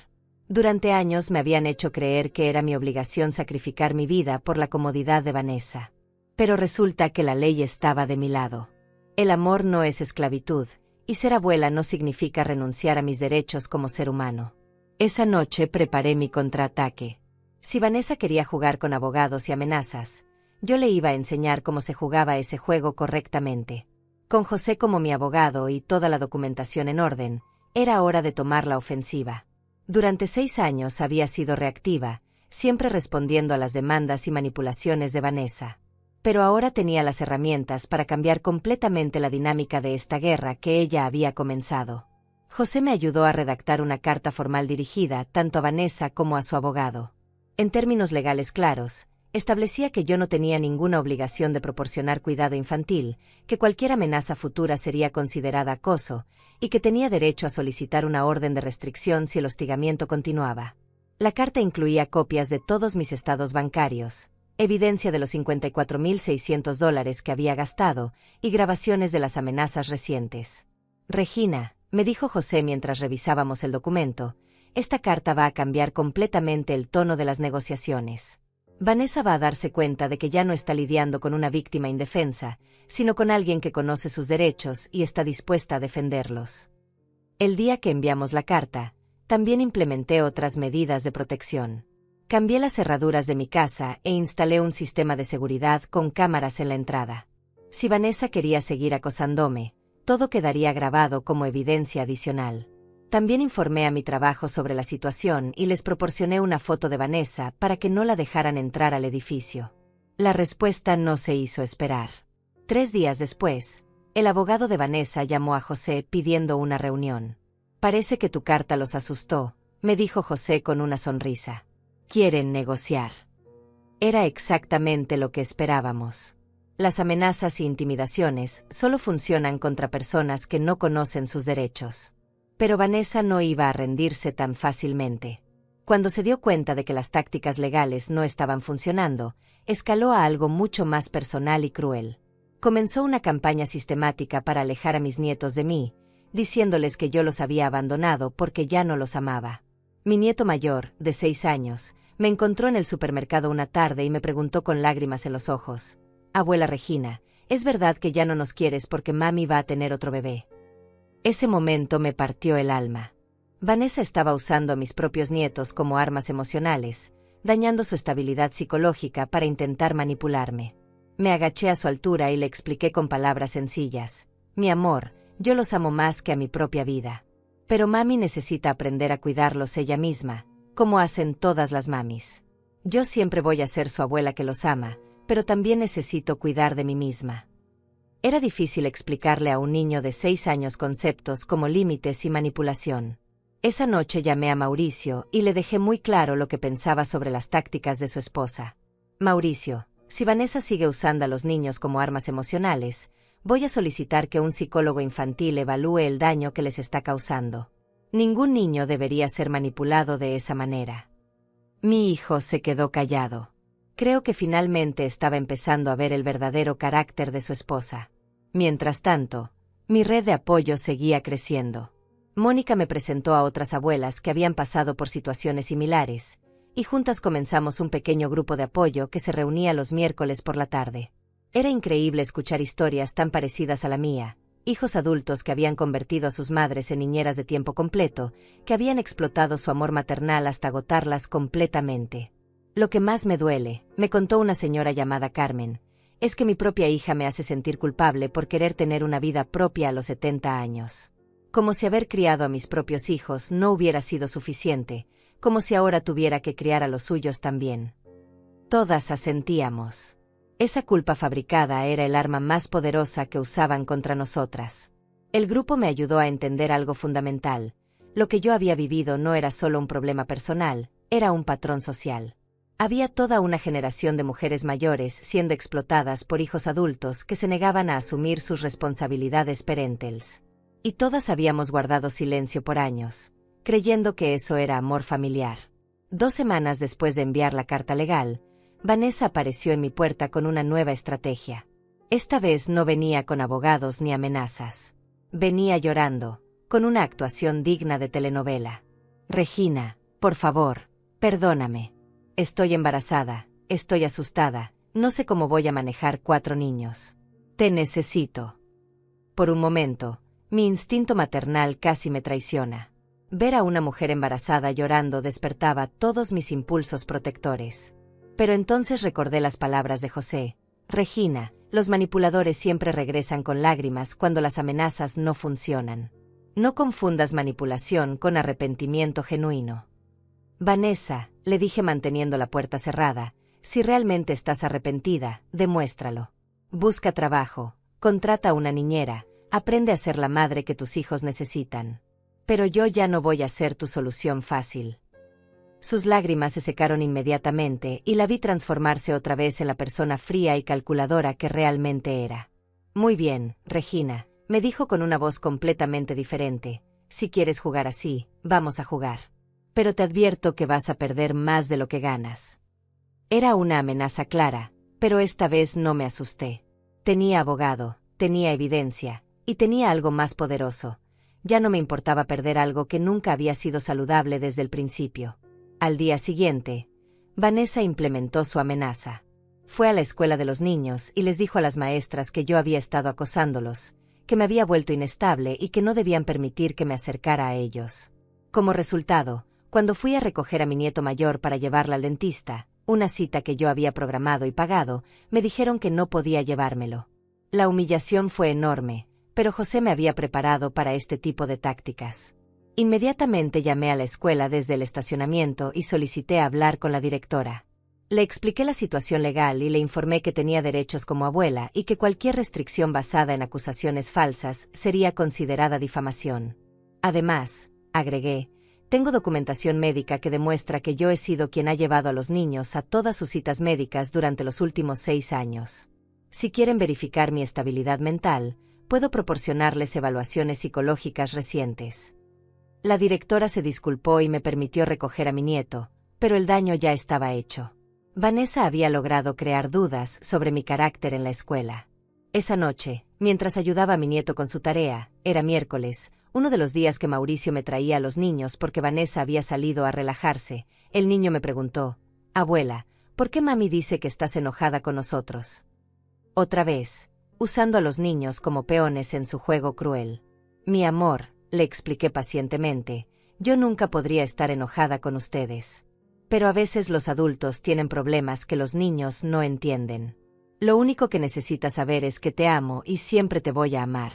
Durante años me habían hecho creer que era mi obligación sacrificar mi vida por la comodidad de Vanessa. Pero resulta que la ley estaba de mi lado. El amor no es esclavitud, y ser abuela no significa renunciar a mis derechos como ser humano. Esa noche preparé mi contraataque. Si Vanessa quería jugar con abogados y amenazas, yo le iba a enseñar cómo se jugaba ese juego correctamente. Con José como mi abogado y toda la documentación en orden, era hora de tomar la ofensiva. Durante 6 años había sido reactiva, siempre respondiendo a las demandas y manipulaciones de Vanessa. Pero ahora tenía las herramientas para cambiar completamente la dinámica de esta guerra que ella había comenzado. José me ayudó a redactar una carta formal dirigida tanto a Vanessa como a su abogado. En términos legales claros, establecía que yo no tenía ninguna obligación de proporcionar cuidado infantil, que cualquier amenaza futura sería considerada acoso, y que tenía derecho a solicitar una orden de restricción si el hostigamiento continuaba. La carta incluía copias de todos mis estados bancarios, evidencia de los $54,600 que había gastado y grabaciones de las amenazas recientes. Regina, me dijo José mientras revisábamos el documento, esta carta va a cambiar completamente el tono de las negociaciones. Vanessa va a darse cuenta de que ya no está lidiando con una víctima indefensa, sino con alguien que conoce sus derechos y está dispuesta a defenderlos. El día que enviamos la carta, también implementé otras medidas de protección. Cambié las cerraduras de mi casa e instalé un sistema de seguridad con cámaras en la entrada. Si Vanessa quería seguir acosándome, todo quedaría grabado como evidencia adicional. También informé a mi trabajo sobre la situación y les proporcioné una foto de Vanessa para que no la dejaran entrar al edificio. La respuesta no se hizo esperar. 3 días después, el abogado de Vanessa llamó a José pidiendo una reunión. Parece que tu carta los asustó, me dijo José con una sonrisa. Quieren negociar. Era exactamente lo que esperábamos. Las amenazas e intimidaciones solo funcionan contra personas que no conocen sus derechos. Pero Vanessa no iba a rendirse tan fácilmente. Cuando se dio cuenta de que las tácticas legales no estaban funcionando, escaló a algo mucho más personal y cruel. Comenzó una campaña sistemática para alejar a mis nietos de mí, diciéndoles que yo los había abandonado porque ya no los amaba. Mi nieto mayor, de 6 años, me encontró en el supermercado una tarde y me preguntó con lágrimas en los ojos: «Abuela Regina, ¿es verdad que ya no nos quieres porque mami va a tener otro bebé?». Ese momento me partió el alma. Vanessa estaba usando a mis propios nietos como armas emocionales, dañando su estabilidad psicológica para intentar manipularme. Me agaché a su altura y le expliqué con palabras sencillas: «Mi amor, yo los amo más que a mi propia vida. Pero mami necesita aprender a cuidarlos ella misma, como hacen todas las mamis. Yo siempre voy a ser su abuela que los ama, pero también necesito cuidar de mí misma». Era difícil explicarle a un niño de 6 años conceptos como límites y manipulación. Esa noche llamé a Mauricio y le dejé muy claro lo que pensaba sobre las tácticas de su esposa. «Mauricio, si Vanessa sigue usando a los niños como armas emocionales, voy a solicitar que un psicólogo infantil evalúe el daño que les está causando. Ningún niño debería ser manipulado de esa manera». Mi hijo se quedó callado. Creo que finalmente estaba empezando a ver el verdadero carácter de su esposa. Mientras tanto, mi red de apoyo seguía creciendo. Mónica me presentó a otras abuelas que habían pasado por situaciones similares, y juntas comenzamos un pequeño grupo de apoyo que se reunía los miércoles por la tarde. Era increíble escuchar historias tan parecidas a la mía, hijos adultos que habían convertido a sus madres en niñeras de tiempo completo, que habían explotado su amor maternal hasta agotarlas completamente. «Lo que más me duele», me contó una señora llamada Carmen, «es que mi propia hija me hace sentir culpable por querer tener una vida propia a los 70 años. Como si haber criado a mis propios hijos no hubiera sido suficiente, como si ahora tuviera que criar a los suyos también». Todas asentíamos. Esa culpa fabricada era el arma más poderosa que usaban contra nosotras. El grupo me ayudó a entender algo fundamental. Lo que yo había vivido no era solo un problema personal, era un patrón social. Había toda una generación de mujeres mayores siendo explotadas por hijos adultos que se negaban a asumir sus responsabilidades parentales. Y todas habíamos guardado silencio por años, creyendo que eso era amor familiar. 2 semanas después de enviar la carta legal, Vanessa apareció en mi puerta con una nueva estrategia. Esta vez no venía con abogados ni amenazas. Venía llorando, con una actuación digna de telenovela. «Regina, por favor, perdóname. Estoy embarazada, estoy asustada, no sé cómo voy a manejar 4 niños. Te necesito». Por un momento, mi instinto maternal casi me traiciona. Ver a una mujer embarazada llorando despertaba todos mis impulsos protectores. Pero entonces recordé las palabras de José: «Regina, los manipuladores siempre regresan con lágrimas cuando las amenazas no funcionan. No confundas manipulación con arrepentimiento genuino». «Vanessa», le dije manteniendo la puerta cerrada, «si realmente estás arrepentida, demuéstralo. Busca trabajo, contrata a una niñera, aprende a ser la madre que tus hijos necesitan. Pero yo ya no voy a ser tu solución fácil». Sus lágrimas se secaron inmediatamente y la vi transformarse otra vez en la persona fría y calculadora que realmente era. Muy bien, Regina, me dijo con una voz completamente diferente. Si quieres jugar así, vamos a jugar. Pero te advierto que vas a perder más de lo que ganas. Era una amenaza clara, pero esta vez no me asusté. Tenía abogado, tenía evidencia, y tenía algo más poderoso. Ya no me importaba perder algo que nunca había sido saludable desde el principio. Al día siguiente, Vanessa implementó su amenaza. Fue a la escuela de los niños y les dijo a las maestras que yo había estado acosándolos, que me había vuelto inestable y que no debían permitir que me acercara a ellos. Como resultado, cuando fui a recoger a mi nieto mayor para llevarla al dentista, una cita que yo había programado y pagado, me dijeron que no podía llevármelo. La humillación fue enorme, pero José me había preparado para este tipo de tácticas. Inmediatamente llamé a la escuela desde el estacionamiento y solicité hablar con la directora. Le expliqué la situación legal y le informé que tenía derechos como abuela y que cualquier restricción basada en acusaciones falsas sería considerada difamación. Además, agregué, tengo documentación médica que demuestra que yo he sido quien ha llevado a los niños a todas sus citas médicas durante los últimos 6 años. Si quieren verificar mi estabilidad mental, puedo proporcionarles evaluaciones psicológicas recientes. La directora se disculpó y me permitió recoger a mi nieto, pero el daño ya estaba hecho. Vanessa había logrado crear dudas sobre mi carácter en la escuela. Esa noche, mientras ayudaba a mi nieto con su tarea, era miércoles, uno de los días que Mauricio me traía a los niños porque Vanessa había salido a relajarse, el niño me preguntó, «Abuela, ¿por qué mami dice que estás enojada con nosotros?» Otra vez, usando a los niños como peones en su juego cruel. «Mi amor», le expliqué pacientemente, «yo nunca podría estar enojada con ustedes. Pero a veces los adultos tienen problemas que los niños no entienden. Lo único que necesitas saber es que te amo y siempre te voy a amar».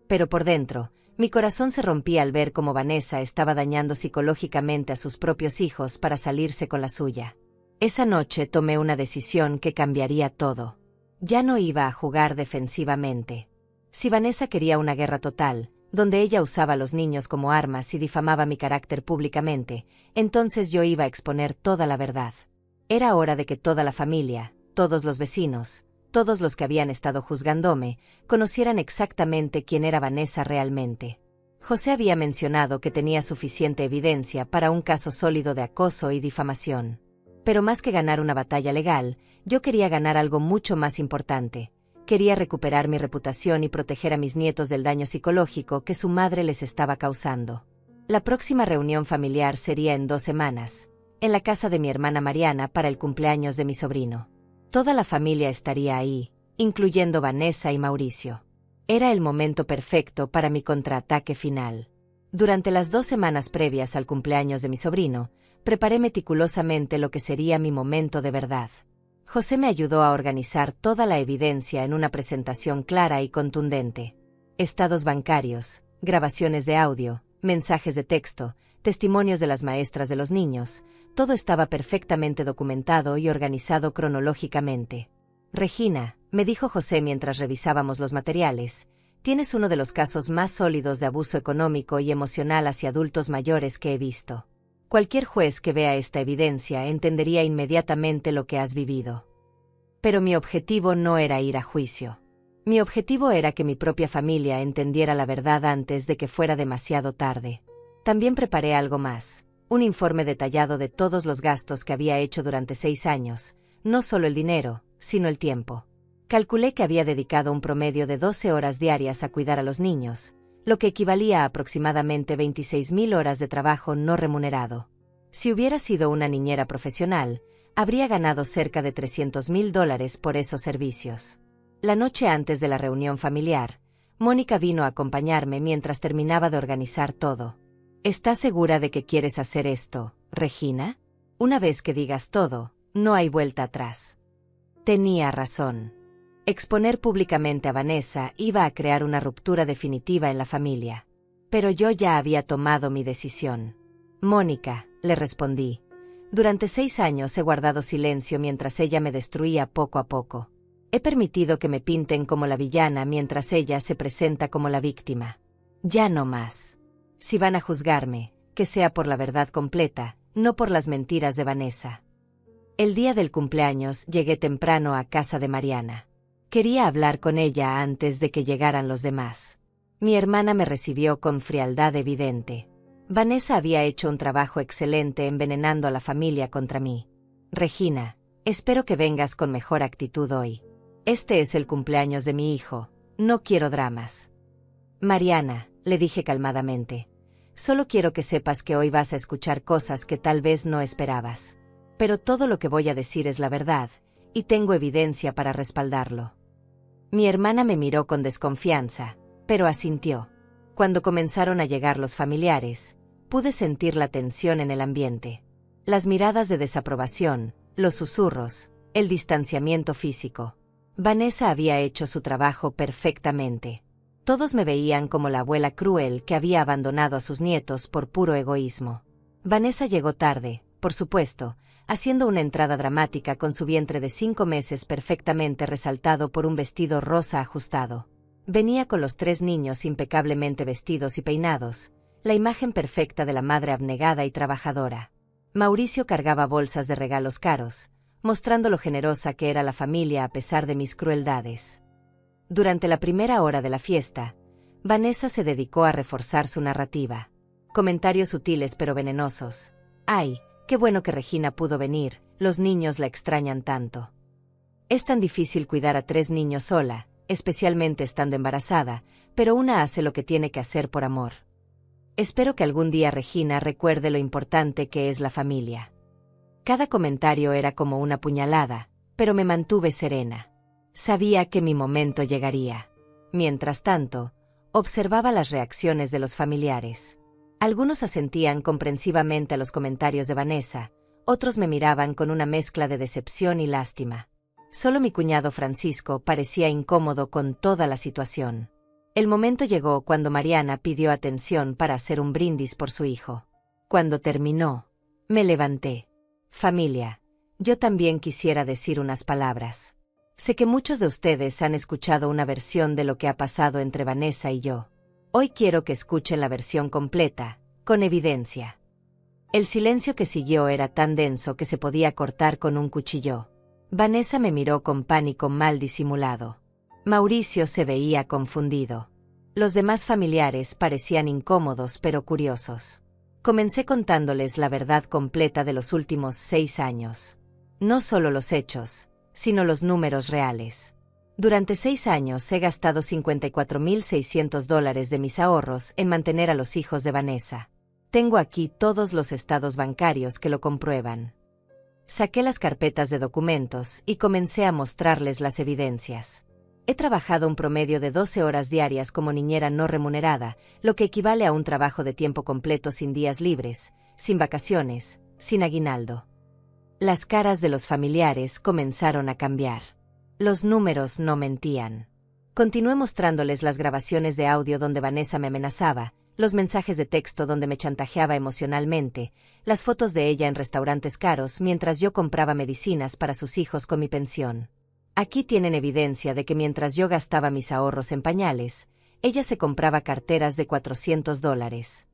Pero por dentro, mi corazón se rompía al ver cómo Vanessa estaba dañando psicológicamente a sus propios hijos para salirse con la suya. Esa noche tomé una decisión que cambiaría todo. Ya no iba a jugar defensivamente. Si Vanessa quería una guerra total, donde ella usaba a los niños como armas y difamaba mi carácter públicamente, entonces yo iba a exponer toda la verdad. Era hora de que toda la familia, todos los vecinos, todos los que habían estado juzgándome, conocieran exactamente quién era Vanessa realmente. José había mencionado que tenía suficiente evidencia para un caso sólido de acoso y difamación. Pero más que ganar una batalla legal, yo quería ganar algo mucho más importante. Quería recuperar mi reputación y proteger a mis nietos del daño psicológico que su madre les estaba causando. La próxima reunión familiar sería en 2 semanas, en la casa de mi hermana Mariana para el cumpleaños de mi sobrino. Toda la familia estaría ahí, incluyendo Vanessa y Mauricio. Era el momento perfecto para mi contraataque final. Durante las 2 semanas previas al cumpleaños de mi sobrino, preparé meticulosamente lo que sería mi momento de verdad. José me ayudó a organizar toda la evidencia en una presentación clara y contundente. Estados bancarios, grabaciones de audio, mensajes de texto, testimonios de las maestras de los niños, todo estaba perfectamente documentado y organizado cronológicamente. «Regina», me dijo José mientras revisábamos los materiales, «tienes uno de los casos más sólidos de abuso económico y emocional hacia adultos mayores que he visto. Cualquier juez que vea esta evidencia entendería inmediatamente lo que has vivido». Pero mi objetivo no era ir a juicio. Mi objetivo era que mi propia familia entendiera la verdad antes de que fuera demasiado tarde. También preparé algo más, un informe detallado de todos los gastos que había hecho durante 6 años, no solo el dinero, sino el tiempo. Calculé que había dedicado un promedio de 12 horas diarias a cuidar a los niños, lo que equivalía a aproximadamente 26.000 horas de trabajo no remunerado. Si hubiera sido una niñera profesional, habría ganado cerca de $300.000 por esos servicios. La noche antes de la reunión familiar, Mónica vino a acompañarme mientras terminaba de organizar todo. «¿Estás segura de que quieres hacer esto, Regina? Una vez que digas todo, no hay vuelta atrás». Tenía razón. Exponer públicamente a Vanessa iba a crear una ruptura definitiva en la familia. Pero yo ya había tomado mi decisión. «Mónica», le respondí, «durante 6 años he guardado silencio mientras ella me destruía poco a poco. He permitido que me pinten como la villana mientras ella se presenta como la víctima. Ya no más. Si van a juzgarme, que sea por la verdad completa, no por las mentiras de Vanessa. El día del cumpleaños llegué temprano a casa de Mariana. Quería hablar con ella antes de que llegaran los demás. Mi hermana me recibió con frialdad evidente. Vanessa había hecho un trabajo excelente envenenando a la familia contra mí. Regina, espero que vengas con mejor actitud hoy. Este es el cumpleaños de mi hijo, no quiero dramas. Mariana, le dije calmadamente, solo quiero que sepas que hoy vas a escuchar cosas que tal vez no esperabas. Pero todo lo que voy a decir es la verdad, y tengo evidencia para respaldarlo. Mi hermana me miró con desconfianza, pero asintió. Cuando comenzaron a llegar los familiares, pude sentir la tensión en el ambiente. Las miradas de desaprobación, los susurros, el distanciamiento físico. Vanessa había hecho su trabajo perfectamente. Todos me veían como la abuela cruel que había abandonado a sus nietos por puro egoísmo. Vanessa llegó tarde, por supuesto, haciendo una entrada dramática con su vientre de 5 meses perfectamente resaltado por un vestido rosa ajustado. Venía con los 3 niños impecablemente vestidos y peinados, la imagen perfecta de la madre abnegada y trabajadora. Mauricio cargaba bolsas de regalos caros, mostrando lo generosa que era la familia a pesar de mis crueldades. Durante la primera hora de la fiesta, Vanessa se dedicó a reforzar su narrativa. Comentarios sutiles pero venenosos. ¡Ay, qué bueno que Regina pudo venir! Los niños la extrañan tanto. Es tan difícil cuidar a 3 niños sola, especialmente estando embarazada, pero una hace lo que tiene que hacer por amor. Espero que algún día Regina recuerde lo importante que es la familia. Cada comentario era como una puñalada, pero me mantuve serena. Sabía que mi momento llegaría. Mientras tanto, observaba las reacciones de los familiares. Algunos asentían comprensivamente a los comentarios de Vanessa, otros me miraban con una mezcla de decepción y lástima. Solo mi cuñado Francisco parecía incómodo con toda la situación. El momento llegó cuando Mariana pidió atención para hacer un brindis por su hijo. Cuando terminó, me levanté. Familia, yo también quisiera decir unas palabras. Sé que muchos de ustedes han escuchado una versión de lo que ha pasado entre Vanessa y yo. Hoy quiero que escuchen la versión completa, con evidencia. El silencio que siguió era tan denso que se podía cortar con un cuchillo. Vanessa me miró con pánico mal disimulado. Mauricio se veía confundido. Los demás familiares parecían incómodos pero curiosos. Comencé contándoles la verdad completa de los últimos 6 años. No solo los hechos, sino los números reales. Durante 6 años he gastado $54,600 de mis ahorros en mantener a los hijos de Vanessa. Tengo aquí todos los estados bancarios que lo comprueban. Saqué las carpetas de documentos y comencé a mostrarles las evidencias. He trabajado un promedio de 12 horas diarias como niñera no remunerada, lo que equivale a un trabajo de tiempo completo sin días libres, sin vacaciones, sin aguinaldo. Las caras de los familiares comenzaron a cambiar. Los números no mentían. Continué mostrándoles las grabaciones de audio donde Vanessa me amenazaba, los mensajes de texto donde me chantajeaba emocionalmente, las fotos de ella en restaurantes caros mientras yo compraba medicinas para sus hijos con mi pensión. Aquí tienen evidencia de que mientras yo gastaba mis ahorros en pañales, ella se compraba carteras de $400.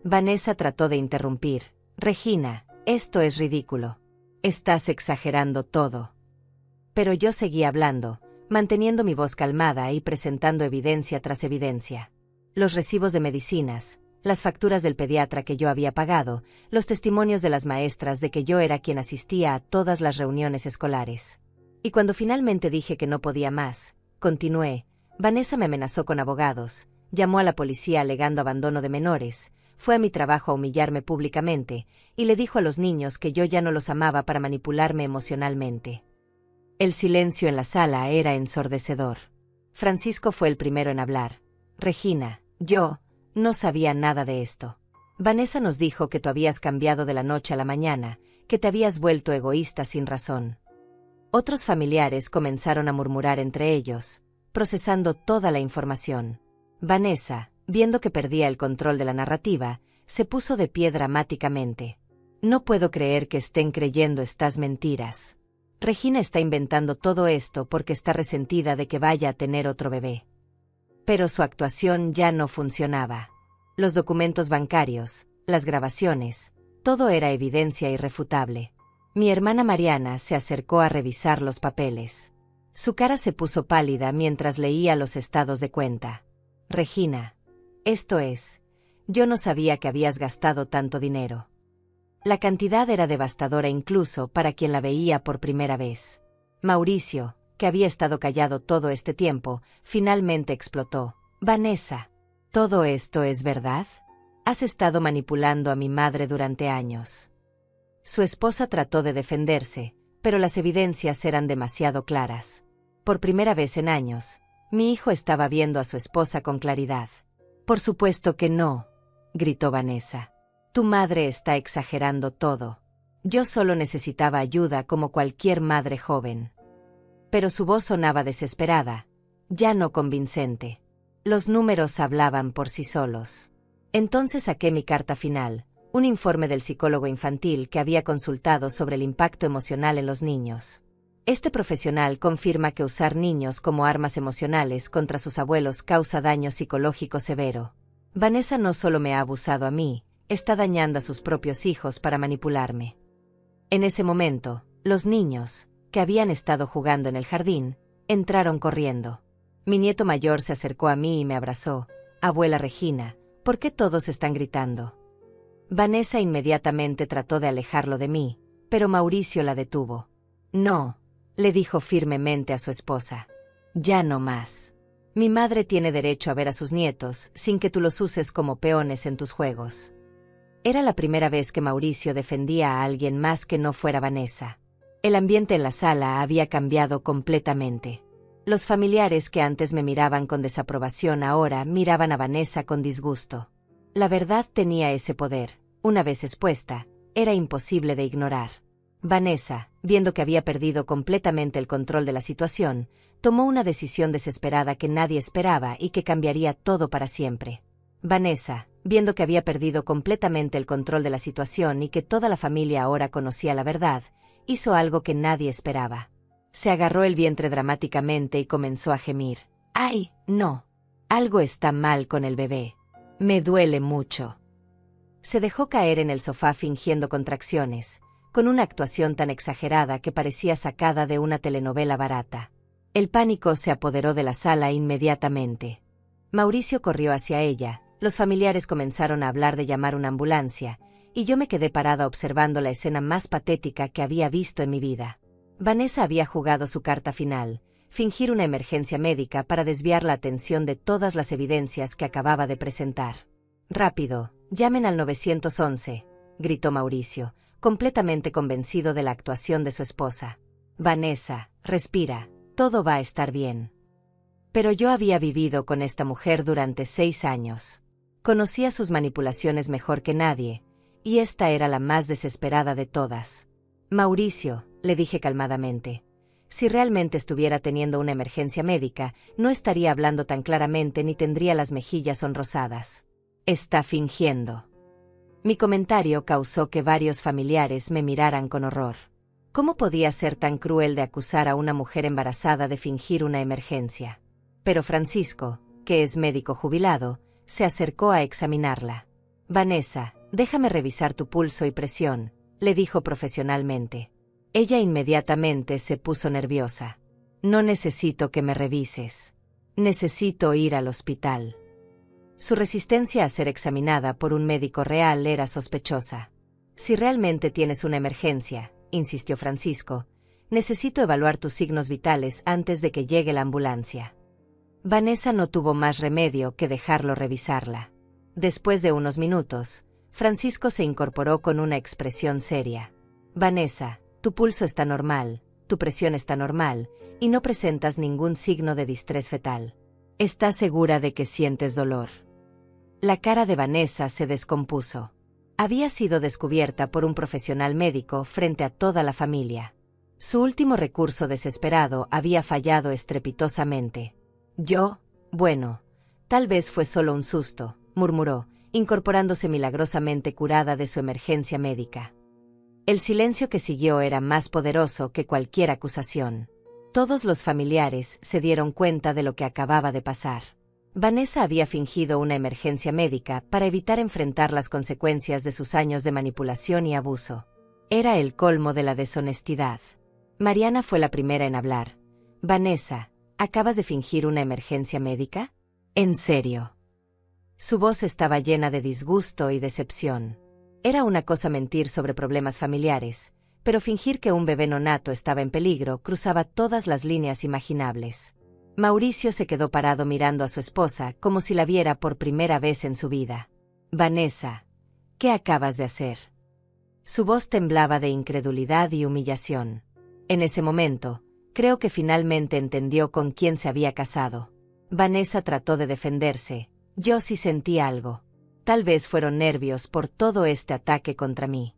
Vanessa trató de interrumpir. Regina, esto es ridículo. Estás exagerando todo. Pero yo seguí hablando, manteniendo mi voz calmada y presentando evidencia tras evidencia. Los recibos de medicinas, las facturas del pediatra que yo había pagado, los testimonios de las maestras de que yo era quien asistía a todas las reuniones escolares. Y cuando finalmente dije que no podía más, continué, Vanessa me amenazó con abogados, llamó a la policía alegando abandono de menores, fue a mi trabajo a humillarme públicamente, y le dijo a los niños que yo ya no los amaba para manipularme emocionalmente. El silencio en la sala era ensordecedor. Francisco fue el primero en hablar. Regina, yo no sabía nada de esto. Vanessa nos dijo que tú habías cambiado de la noche a la mañana, que te habías vuelto egoísta sin razón. Otros familiares comenzaron a murmurar entre ellos, procesando toda la información. Vanessa, viendo que perdía el control de la narrativa, se puso de pie dramáticamente. No puedo creer que estén creyendo estas mentiras. Regina está inventando todo esto porque está resentida de que vaya a tener otro bebé. Pero su actuación ya no funcionaba. Los documentos bancarios, las grabaciones, Todo era evidencia irrefutable. Mi hermana Mariana se acercó a revisar los papeles. Su cara se puso pálida mientras leía los estados de cuenta. Regina, esto es, yo no sabía que habías gastado tanto dinero. La cantidad era devastadora incluso para quien la veía por primera vez. Mauricio, que había estado callado todo este tiempo, finalmente explotó. Vanessa, ¿todo esto es verdad? Has estado manipulando a mi madre durante años. Su esposa trató de defenderse, pero las evidencias eran demasiado claras. Por primera vez en años, mi hijo estaba viendo a su esposa con claridad. Por supuesto que no, gritó Vanessa. Tu madre está exagerando todo. Yo solo necesitaba ayuda como cualquier madre joven. Pero su voz sonaba desesperada, ya no convincente. Los números hablaban por sí solos. Entonces saqué mi carta final, un informe del psicólogo infantil que había consultado sobre el impacto emocional en los niños. Este profesional confirma que usar niños como armas emocionales contra sus abuelos causa daño psicológico severo. Vanessa no solo me ha abusado a mí, está dañando a sus propios hijos para manipularme. En ese momento, los niños, que habían estado jugando en el jardín, entraron corriendo. Mi nieto mayor se acercó a mí y me abrazó. Abuela Regina, ¿por qué todos están gritando? Vanessa inmediatamente trató de alejarlo de mí, pero Mauricio la detuvo. No, le dijo firmemente a su esposa. Ya no más. Mi madre tiene derecho a ver a sus nietos sin que tú los uses como peones en tus juegos. Era la primera vez que Mauricio defendía a alguien más que no fuera Vanessa. El ambiente en la sala había cambiado completamente. Los familiares que antes me miraban con desaprobación ahora miraban a Vanessa con disgusto. La verdad tenía ese poder. Una vez expuesta, era imposible de ignorar. Vanessa, viendo que había perdido completamente el control de la situación, tomó una decisión desesperada que nadie esperaba y que cambiaría todo para siempre. Vanessa, viendo que había perdido completamente el control de la situación y que toda la familia ahora conocía la verdad, hizo algo que nadie esperaba. Se agarró el vientre dramáticamente y comenzó a gemir. ¡Ay, no! Algo está mal con el bebé. Me duele mucho. Se dejó caer en el sofá fingiendo contracciones, con una actuación tan exagerada que parecía sacada de una telenovela barata. El pánico se apoderó de la sala inmediatamente. Mauricio corrió hacia ella, los familiares comenzaron a hablar de llamar una ambulancia, y yo me quedé parada observando la escena más patética que había visto en mi vida. Vanessa había jugado su carta final, fingir una emergencia médica para desviar la atención de todas las evidencias que acababa de presentar. «Rápido, llamen al 911», gritó Mauricio, completamente convencido de la actuación de su esposa. «Vanessa, respira, todo va a estar bien». Pero yo había vivido con esta mujer durante 6 años. Conocía sus manipulaciones mejor que nadie, y esta era la más desesperada de todas. «Mauricio», le dije calmadamente, «si realmente estuviera teniendo una emergencia médica, no estaría hablando tan claramente ni tendría las mejillas sonrosadas. Está fingiendo». Mi comentario causó que varios familiares me miraran con horror. ¿Cómo podía ser tan cruel de acusar a una mujer embarazada de fingir una emergencia? Pero Francisco, que es médico jubilado, se acercó a examinarla. «Vanessa, déjame revisar tu pulso y presión», le dijo profesionalmente. Ella inmediatamente se puso nerviosa. «No necesito que me revises. Necesito ir al hospital». Su resistencia a ser examinada por un médico real era sospechosa. «Si realmente tienes una emergencia», insistió Francisco, «necesito evaluar tus signos vitales antes de que llegue la ambulancia». Vanessa no tuvo más remedio que dejarlo revisarla. Después de unos minutos, Francisco se incorporó con una expresión seria. «Vanessa, tu pulso está normal, tu presión está normal, y no presentas ningún signo de distrés fetal. ¿Estás segura de que sientes dolor?». La cara de Vanessa se descompuso. Había sido descubierta por un profesional médico frente a toda la familia. Su último recurso desesperado había fallado estrepitosamente. Bueno, tal vez fue solo un susto», murmuró, incorporándose milagrosamente curada de su emergencia médica. El silencio que siguió era más poderoso que cualquier acusación. Todos los familiares se dieron cuenta de lo que acababa de pasar. Vanessa había fingido una emergencia médica para evitar enfrentar las consecuencias de sus años de manipulación y abuso. Era el colmo de la deshonestidad. Mariana fue la primera en hablar. Vanessa, ¿acabas de fingir una emergencia médica? ¿En serio? Su voz estaba llena de disgusto y decepción. Era una cosa mentir sobre problemas familiares, pero fingir que un bebé nonato estaba en peligro cruzaba todas las líneas imaginables. Mauricio se quedó parado mirando a su esposa como si la viera por primera vez en su vida. Vanessa, ¿qué acabas de hacer? Su voz temblaba de incredulidad y humillación. En ese momento, creo que finalmente entendió con quién se había casado. Vanessa trató de defenderse. Yo sí sentí algo. Tal vez fueron nervios por todo este ataque contra mí.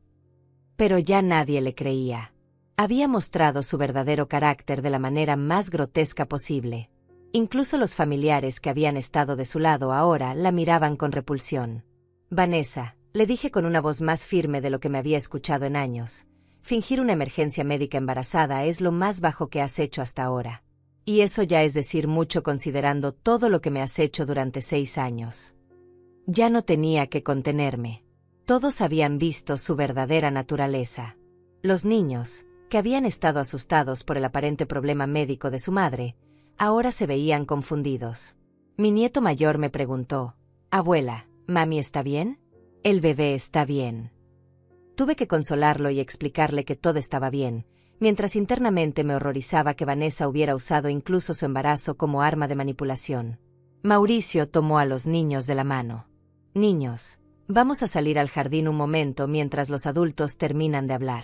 Pero ya nadie le creía. Había mostrado su verdadero carácter de la manera más grotesca posible. Incluso los familiares que habían estado de su lado ahora la miraban con repulsión. Vanessa, le dije con una voz más firme de lo que me había escuchado en años. Fingir una emergencia médica embarazada es lo más bajo que has hecho hasta ahora. Y eso ya es decir mucho considerando todo lo que me has hecho durante 6 años. Ya no tenía que contenerme. Todos habían visto su verdadera naturaleza. Los niños, que habían estado asustados por el aparente problema médico de su madre, ahora se veían confundidos. Mi nieto mayor me preguntó, «Abuela, ¿mami está bien?» «El bebé está bien». Tuve que consolarlo y explicarle que todo estaba bien, mientras internamente me horrorizaba que Vanessa hubiera usado incluso su embarazo como arma de manipulación. Mauricio tomó a los niños de la mano. «Niños, vamos a salir al jardín un momento mientras los adultos terminan de hablar».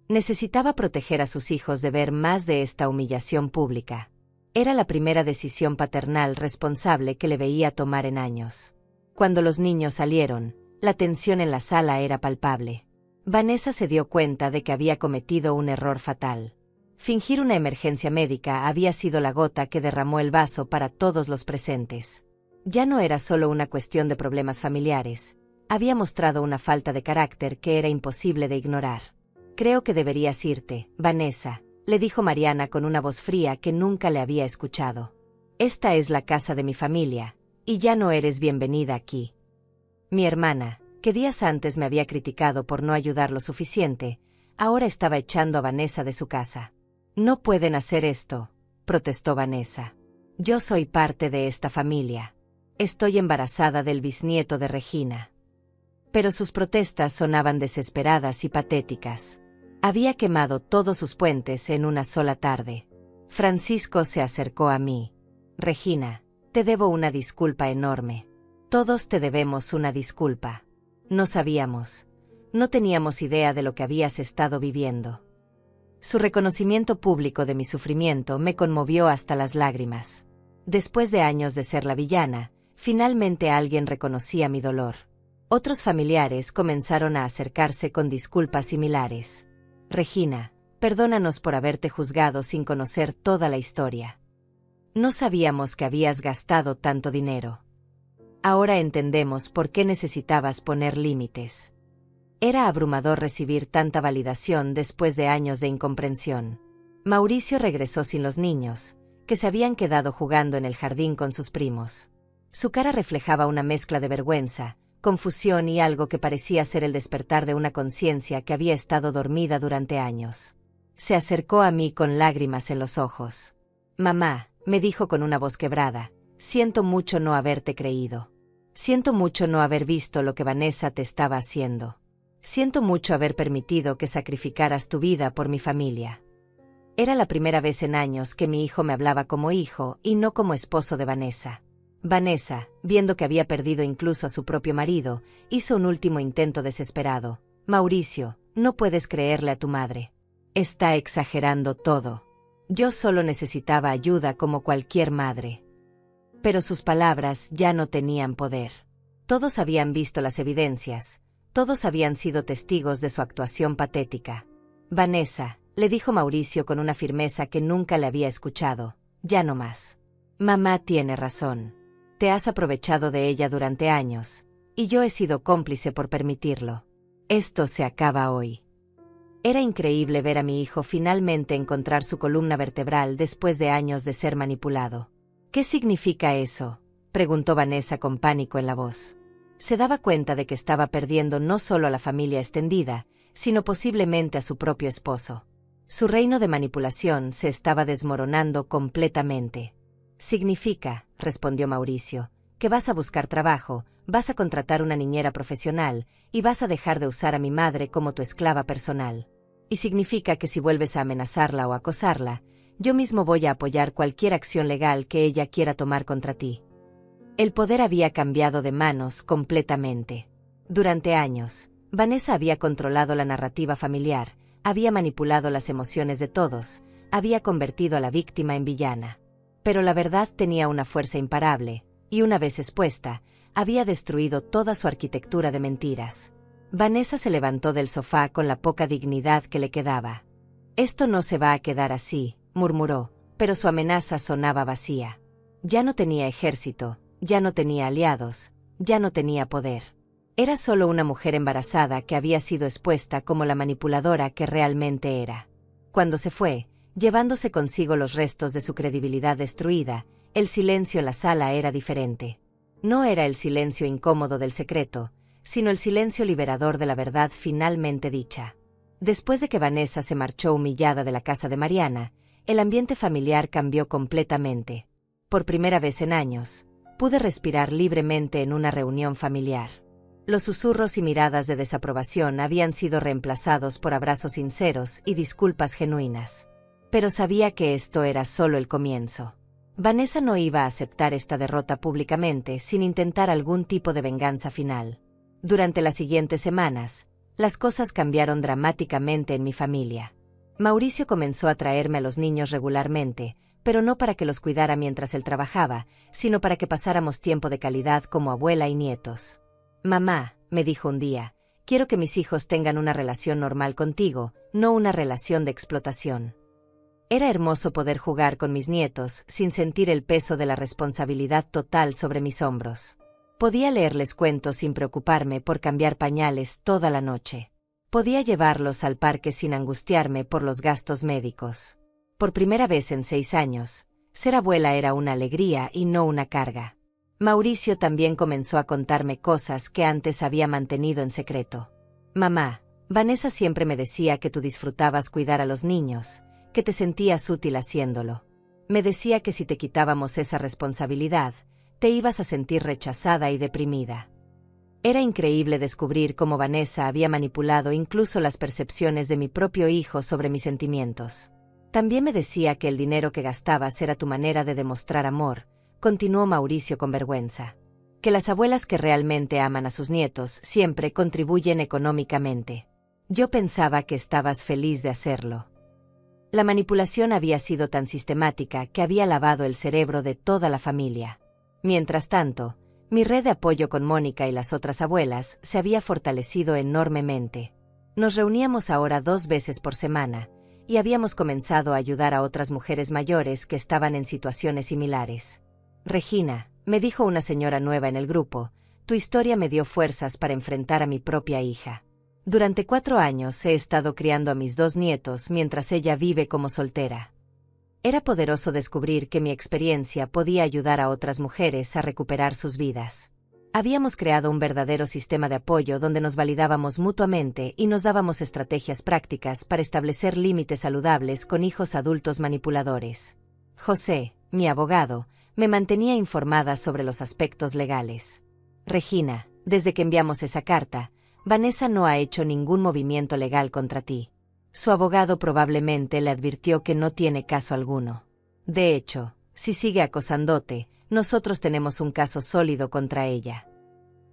Necesitaba proteger a sus hijos de ver más de esta humillación pública. Era la primera decisión paternal responsable que le veía tomar en años. Cuando los niños salieron, la tensión en la sala era palpable. Vanessa se dio cuenta de que había cometido un error fatal. Fingir una emergencia médica había sido la gota que derramó el vaso para todos los presentes. Ya no era solo una cuestión de problemas familiares. Había mostrado una falta de carácter que era imposible de ignorar. «Creo que deberías irte, Vanessa», le dijo Mariana con una voz fría que nunca le había escuchado. «Esta es la casa de mi familia, y ya no eres bienvenida aquí». Mi hermana, que días antes me había criticado por no ayudar lo suficiente, ahora estaba echando a Vanessa de su casa. «No pueden hacer esto», protestó Vanessa. «Yo soy parte de esta familia. Estoy embarazada del bisnieto de Regina». Pero sus protestas sonaban desesperadas y patéticas. Había quemado todos sus puentes en una sola tarde. Francisco se acercó a mí. «Regina, te debo una disculpa enorme. Todos te debemos una disculpa. No sabíamos. No teníamos idea de lo que habías estado viviendo». Su reconocimiento público de mi sufrimiento me conmovió hasta las lágrimas. Después de años de ser la villana, finalmente alguien reconocía mi dolor. Otros familiares comenzaron a acercarse con disculpas similares. «Regina, perdónanos por haberte juzgado sin conocer toda la historia. No sabíamos que habías gastado tanto dinero. Ahora entendemos por qué necesitabas poner límites». Era abrumador recibir tanta validación después de años de incomprensión. Mauricio regresó sin los niños, que se habían quedado jugando en el jardín con sus primos. Su cara reflejaba una mezcla de vergüenza, confusión y algo que parecía ser el despertar de una conciencia que había estado dormida durante años. Se acercó a mí con lágrimas en los ojos. «Mamá», me dijo con una voz quebrada, «siento mucho no haberte creído. Siento mucho no haber visto lo que Vanessa te estaba haciendo. Siento mucho haber permitido que sacrificaras tu vida por mi familia». Era la primera vez en años que mi hijo me hablaba como hijo y no como esposo de Vanessa. Vanessa, viendo que había perdido incluso a su propio marido, hizo un último intento desesperado. «Mauricio, no puedes creerle a tu madre. Está exagerando todo. Yo solo necesitaba ayuda como cualquier madre». Pero sus palabras ya no tenían poder. Todos habían visto las evidencias. Todos habían sido testigos de su actuación patética. «Vanessa», le dijo Mauricio con una firmeza que nunca le había escuchado, «ya no más. Mamá tiene razón. Te has aprovechado de ella durante años, y yo he sido cómplice por permitirlo. Esto se acaba hoy». Era increíble ver a mi hijo finalmente encontrar su columna vertebral después de años de ser manipulado. «¿Qué significa eso?», preguntó Vanessa con pánico en la voz. Se daba cuenta de que estaba perdiendo no solo a la familia extendida, sino posiblemente a su propio esposo. Su reino de manipulación se estaba desmoronando completamente. Significa, respondió Mauricio, que vas a buscar trabajo, vas a contratar una niñera profesional y vas a dejar de usar a mi madre como tu esclava personal. Y significa que si vuelves a amenazarla o acosarla, yo mismo voy a apoyar cualquier acción legal que ella quiera tomar contra ti. El poder había cambiado de manos completamente. Durante años, Vanessa había controlado la narrativa familiar, había manipulado las emociones de todos, había convertido a la víctima en villana. Pero la verdad tenía una fuerza imparable, y una vez expuesta, había destruido toda su arquitectura de mentiras. Vanessa se levantó del sofá con la poca dignidad que le quedaba. «Esto no se va a quedar así», murmuró, pero su amenaza sonaba vacía. Ya no tenía ejército, ya no tenía aliados, ya no tenía poder. Era solo una mujer embarazada que había sido expuesta como la manipuladora que realmente era. Cuando se fue, llevándose consigo los restos de su credibilidad destruida, el silencio en la sala era diferente. No era el silencio incómodo del secreto, sino el silencio liberador de la verdad finalmente dicha. Después de que Vanessa se marchó humillada de la casa de Mariana, el ambiente familiar cambió completamente. Por primera vez en años, pude respirar libremente en una reunión familiar. Los susurros y miradas de desaprobación habían sido reemplazados por abrazos sinceros y disculpas genuinas. Pero sabía que esto era solo el comienzo. Vanessa no iba a aceptar esta derrota públicamente sin intentar algún tipo de venganza final. Durante las siguientes semanas, las cosas cambiaron dramáticamente en mi familia. Mauricio comenzó a traerme a los niños regularmente, pero no para que los cuidara mientras él trabajaba, sino para que pasáramos tiempo de calidad como abuela y nietos. «Mamá», me dijo un día, «quiero que mis hijos tengan una relación normal contigo, no una relación de explotación». Era hermoso poder jugar con mis nietos sin sentir el peso de la responsabilidad total sobre mis hombros. Podía leerles cuentos sin preocuparme por cambiar pañales toda la noche. Podía llevarlos al parque sin angustiarme por los gastos médicos. Por primera vez en 6 años, ser abuela era una alegría y no una carga. Mauricio también comenzó a contarme cosas que antes había mantenido en secreto. «Mamá, Vanessa siempre me decía que tú disfrutabas cuidar a los niños, que te sentías útil haciéndolo. Me decía que si te quitábamos esa responsabilidad, te ibas a sentir rechazada y deprimida». Era increíble descubrir cómo Vanessa había manipulado incluso las percepciones de mi propio hijo sobre mis sentimientos. También me decía que el dinero que gastabas era tu manera de demostrar amor, continuó Mauricio con vergüenza. Que las abuelas que realmente aman a sus nietos siempre contribuyen económicamente. Yo pensaba que estabas feliz de hacerlo. La manipulación había sido tan sistemática que había lavado el cerebro de toda la familia. Mientras tanto, mi red de apoyo con Mónica y las otras abuelas se había fortalecido enormemente. Nos reuníamos ahora 2 veces por semana, y habíamos comenzado a ayudar a otras mujeres mayores que estaban en situaciones similares. «Regina», me dijo una señora nueva en el grupo, «tu historia me dio fuerzas para enfrentar a mi propia hija. Durante 4 años he estado criando a mis 2 nietos mientras ella vive como soltera». Era poderoso descubrir que mi experiencia podía ayudar a otras mujeres a recuperar sus vidas. Habíamos creado un verdadero sistema de apoyo donde nos validábamos mutuamente y nos dábamos estrategias prácticas para establecer límites saludables con hijos adultos manipuladores. José, mi abogado, me mantenía informada sobre los aspectos legales. «Regina, desde que enviamos esa carta, Vanessa no ha hecho ningún movimiento legal contra ti. Su abogado probablemente le advirtió que no tiene caso alguno. De hecho, si sigue acosándote, nosotros tenemos un caso sólido contra ella».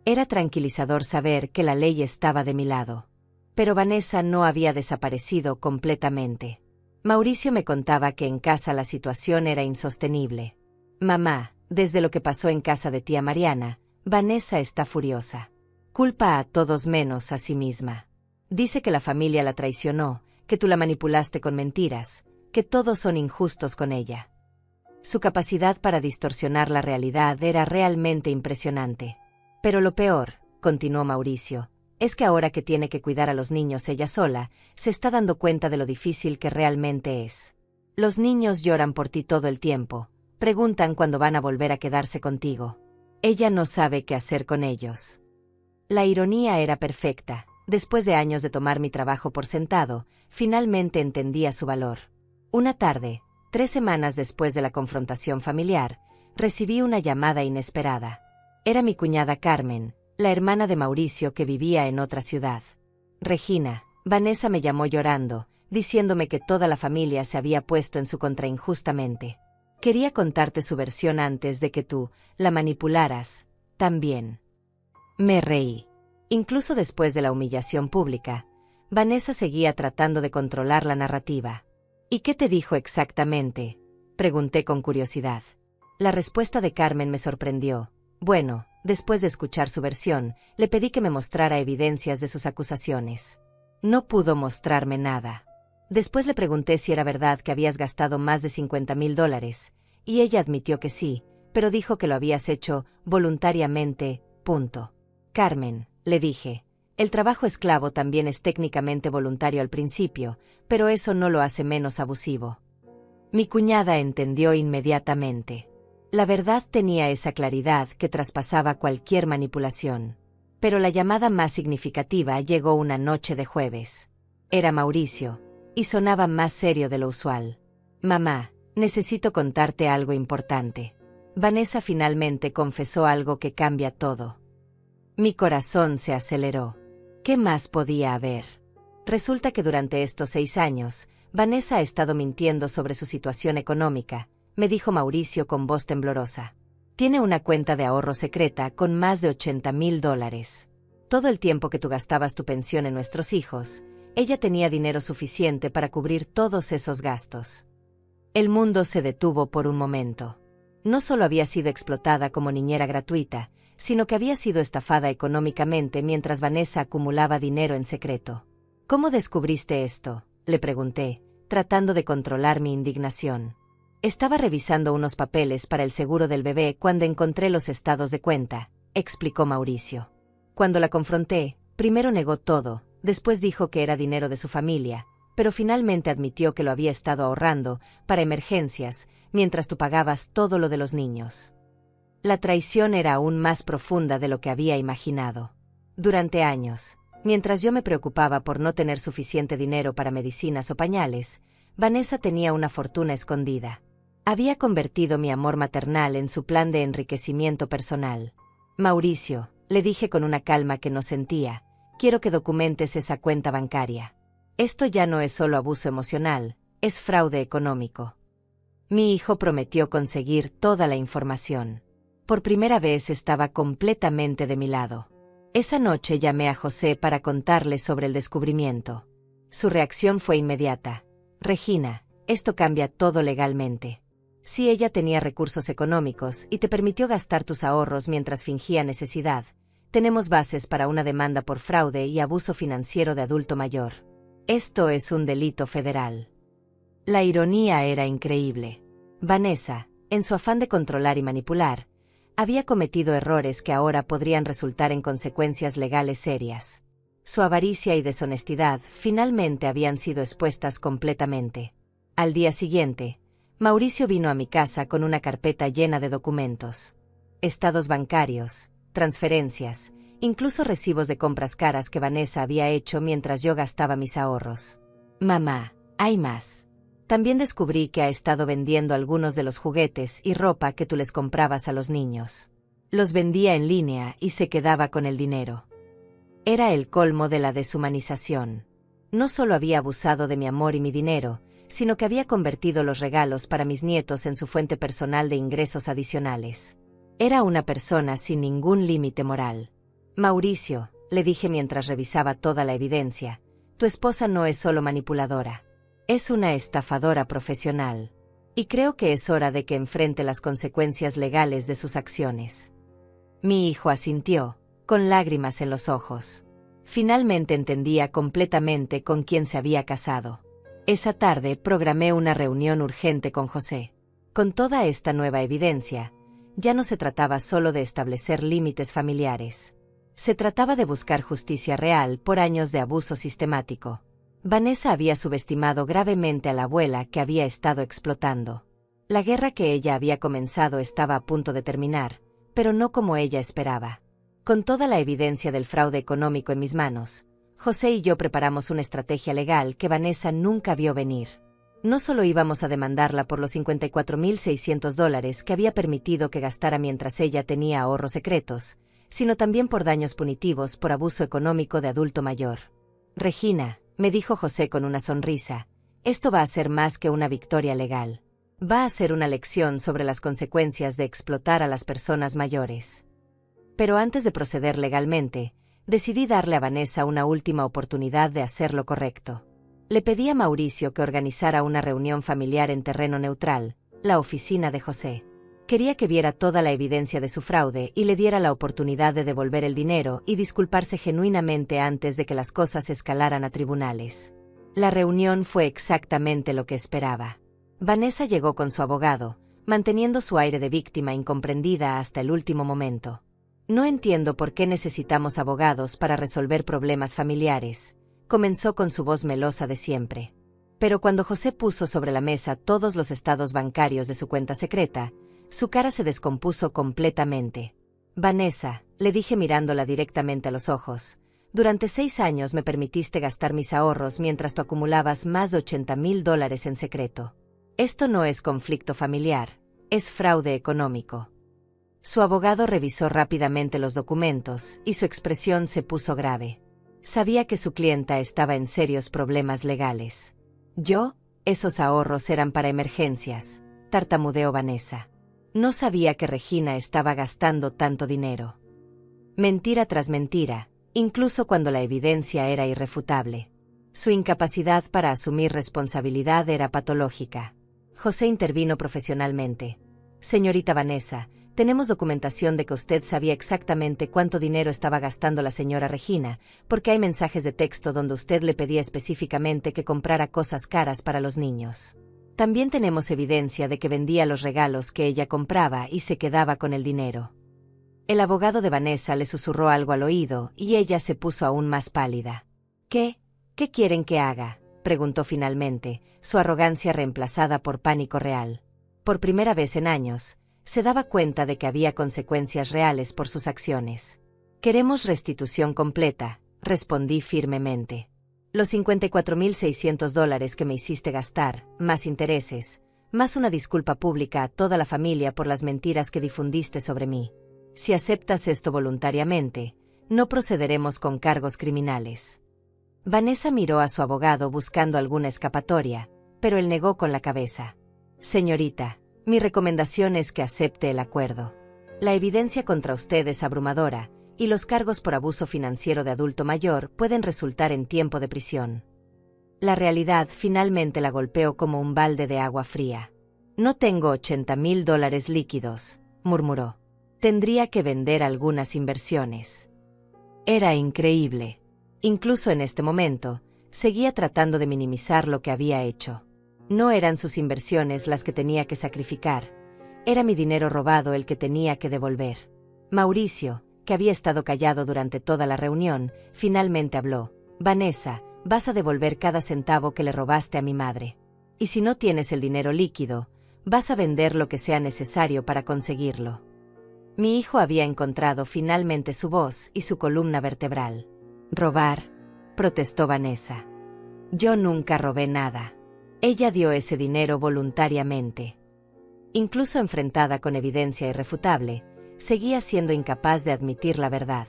Era tranquilizador saber que la ley estaba de mi lado. Pero Vanessa no había desaparecido completamente. Mauricio me contaba que en casa la situación era insostenible. «Mamá, desde lo que pasó en casa de tía Mariana, Vanessa está furiosa. Culpa a todos menos a sí misma. Dice que la familia la traicionó, que tú la manipulaste con mentiras, que todos son injustos con ella». Su capacidad para distorsionar la realidad era realmente impresionante. «Pero lo peor», continuó Mauricio, «es que ahora que tiene que cuidar a los niños ella sola, se está dando cuenta de lo difícil que realmente es. Los niños lloran por ti todo el tiempo, preguntan cuándo van a volver a quedarse contigo. Ella no sabe qué hacer con ellos. La ironía era perfecta. Después de años de tomar mi trabajo por sentado, finalmente entendía su valor. Una tarde, 3 semanas después de la confrontación familiar, recibí una llamada inesperada. Era mi cuñada Carmen, la hermana de Mauricio que vivía en otra ciudad. Regina, Vanessa me llamó llorando, diciéndome que toda la familia se había puesto en su contra injustamente. Quería contarte su versión antes de que tú la manipularas, también. Me reí. Incluso después de la humillación pública, Vanessa seguía tratando de controlar la narrativa. ¿Y qué te dijo exactamente?, pregunté con curiosidad. La respuesta de Carmen me sorprendió. Bueno, después de escuchar su versión, le pedí que me mostrara evidencias de sus acusaciones. No pudo mostrarme nada. Después le pregunté si era verdad que habías gastado más de $50,000, y ella admitió que sí, pero dijo que lo habías hecho voluntariamente, punto. Carmen, le dije, el trabajo esclavo también es técnicamente voluntario al principio, pero eso no lo hace menos abusivo. Mi cuñada entendió inmediatamente. La verdad tenía esa claridad que traspasaba cualquier manipulación. Pero la llamada más significativa llegó una noche de jueves. Era Mauricio, y sonaba más serio de lo usual. Mamá, necesito contarte algo importante. Vanessa finalmente confesó algo que cambia todo. Mi corazón se aceleró. ¿Qué más podía haber? Resulta que durante estos 6 años, Vanessa ha estado mintiendo sobre su situación económica, me dijo Mauricio con voz temblorosa. Tiene una cuenta de ahorro secreta con más de $80,000. Todo el tiempo que tú gastabas tu pensión en nuestros hijos, ella tenía dinero suficiente para cubrir todos esos gastos. El mundo se detuvo por un momento. No solo había sido explotada como niñera gratuita, sino que había sido estafada económicamente mientras Vanessa acumulaba dinero en secreto. ¿Cómo descubriste esto?, le pregunté, tratando de controlar mi indignación. Estaba revisando unos papeles para el seguro del bebé cuando encontré los estados de cuenta, explicó Mauricio. Cuando la confronté, primero negó todo, después dijo que era dinero de su familia, pero finalmente admitió que lo había estado ahorrando para emergencias, mientras tú pagabas todo lo de los niños. La traición era aún más profunda de lo que había imaginado. Durante años, mientras yo me preocupaba por no tener suficiente dinero para medicinas o pañales, Vanessa tenía una fortuna escondida. Había convertido mi amor maternal en su plan de enriquecimiento personal. Mauricio, le dije con una calma que no sentía, quiero que documentes esa cuenta bancaria. Esto ya no es solo abuso emocional, es fraude económico. Mi hijo prometió conseguir toda la información. Por primera vez estaba completamente de mi lado. Esa noche llamé a José para contarle sobre el descubrimiento. Su reacción fue inmediata. Regina, esto cambia todo legalmente. Si ella tenía recursos económicos y te permitió gastar tus ahorros mientras fingía necesidad, tenemos bases para una demanda por fraude y abuso financiero de adulto mayor. Esto es un delito federal. La ironía era increíble. Vanessa, en su afán de controlar y manipular, había cometido errores que ahora podrían resultar en consecuencias legales serias. Su avaricia y deshonestidad finalmente habían sido expuestas completamente. Al día siguiente, Mauricio vino a mi casa con una carpeta llena de documentos. Estados bancarios, transferencias, incluso recibos de compras caras que Vanessa había hecho mientras yo gastaba mis ahorros. Mamá, hay más. También descubrí que ha estado vendiendo algunos de los juguetes y ropa que tú les comprabas a los niños. Los vendía en línea y se quedaba con el dinero. Era el colmo de la deshumanización. No solo había abusado de mi amor y mi dinero, sino que había convertido los regalos para mis nietos en su fuente personal de ingresos adicionales. Era una persona sin ningún límite moral. Mauricio, le dije mientras revisaba toda la evidencia, tu esposa no es solo manipuladora. Es una estafadora profesional. Y creo que es hora de que enfrente las consecuencias legales de sus acciones. Mi hijo asintió, con lágrimas en los ojos. Finalmente entendía completamente con quién se había casado. Esa tarde programé una reunión urgente con José. Con toda esta nueva evidencia, ya no se trataba solo de establecer límites familiares. Se trataba de buscar justicia real por años de abuso sistemático. Vanessa había subestimado gravemente a la abuela que había estado explotando. La guerra que ella había comenzado estaba a punto de terminar, pero no como ella esperaba. Con toda la evidencia del fraude económico en mis manos, José y yo preparamos una estrategia legal que Vanessa nunca vio venir. No solo íbamos a demandarla por los $54,600 que había permitido que gastara mientras ella tenía ahorros secretos, sino también por daños punitivos por abuso económico de adulto mayor. Regina, me dijo José con una sonrisa, esto va a ser más que una victoria legal. Va a ser una lección sobre las consecuencias de explotar a las personas mayores. Pero antes de proceder legalmente, decidí darle a Vanessa una última oportunidad de hacer lo correcto. Le pedí a Mauricio que organizara una reunión familiar en terreno neutral, la oficina de José. Quería que viera toda la evidencia de su fraude y le diera la oportunidad de devolver el dinero y disculparse genuinamente antes de que las cosas escalaran a tribunales. La reunión fue exactamente lo que esperaba. Vanessa llegó con su abogado, manteniendo su aire de víctima incomprendida hasta el último momento. No entiendo por qué necesitamos abogados para resolver problemas familiares, comenzó con su voz melosa de siempre. Pero cuando José puso sobre la mesa todos los estados bancarios de su cuenta secreta, su cara se descompuso completamente. Vanessa, le dije mirándola directamente a los ojos, durante 6 años me permitiste gastar mis ahorros mientras tú acumulabas más de $80,000 en secreto. Esto no es conflicto familiar, es fraude económico. Su abogado revisó rápidamente los documentos y su expresión se puso grave. Sabía que su clienta estaba en serios problemas legales. Esos ahorros eran para emergencias, tartamudeó Vanessa. No sabía que Regina estaba gastando tanto dinero. Mentira tras mentira, incluso cuando la evidencia era irrefutable. Su incapacidad para asumir responsabilidad era patológica. José intervino profesionalmente. Señorita Vanessa, tenemos documentación de que usted sabía exactamente cuánto dinero estaba gastando la señora Regina, porque hay mensajes de texto donde usted le pedía específicamente que comprara cosas caras para los niños. También tenemos evidencia de que vendía los regalos que ella compraba y se quedaba con el dinero. El abogado de Vanessa le susurró algo al oído y ella se puso aún más pálida. ¿Qué quieren que haga?, preguntó finalmente, su arrogancia reemplazada por pánico real. Por primera vez en años, se daba cuenta de que había consecuencias reales por sus acciones. Queremos restitución completa, respondí firmemente. Los $54,600 que me hiciste gastar, más intereses, más una disculpa pública a toda la familia por las mentiras que difundiste sobre mí. Si aceptas esto voluntariamente, no procederemos con cargos criminales. Vanessa miró a su abogado buscando alguna escapatoria, pero él negó con la cabeza. Señorita, mi recomendación es que acepte el acuerdo. La evidencia contra usted es abrumadora, y los cargos por abuso financiero de adulto mayor pueden resultar en tiempo de prisión. La realidad finalmente la golpeó como un balde de agua fría. No tengo $80,000 líquidos, murmuró. Tendría que vender algunas inversiones. Era increíble. Incluso en este momento, seguía tratando de minimizar lo que había hecho. No eran sus inversiones las que tenía que sacrificar. Era mi dinero robado el que tenía que devolver. Mauricio, que había estado callado durante toda la reunión, finalmente habló. Vanessa, vas a devolver cada centavo que le robaste a mi madre. Y si no tienes el dinero líquido, vas a vender lo que sea necesario para conseguirlo. Mi hijo había encontrado finalmente su voz y su columna vertebral. «¿Robar?», protestó Vanessa. «Yo nunca robé nada. Ella dio ese dinero voluntariamente». Incluso enfrentada con evidencia irrefutable, seguía siendo incapaz de admitir la verdad.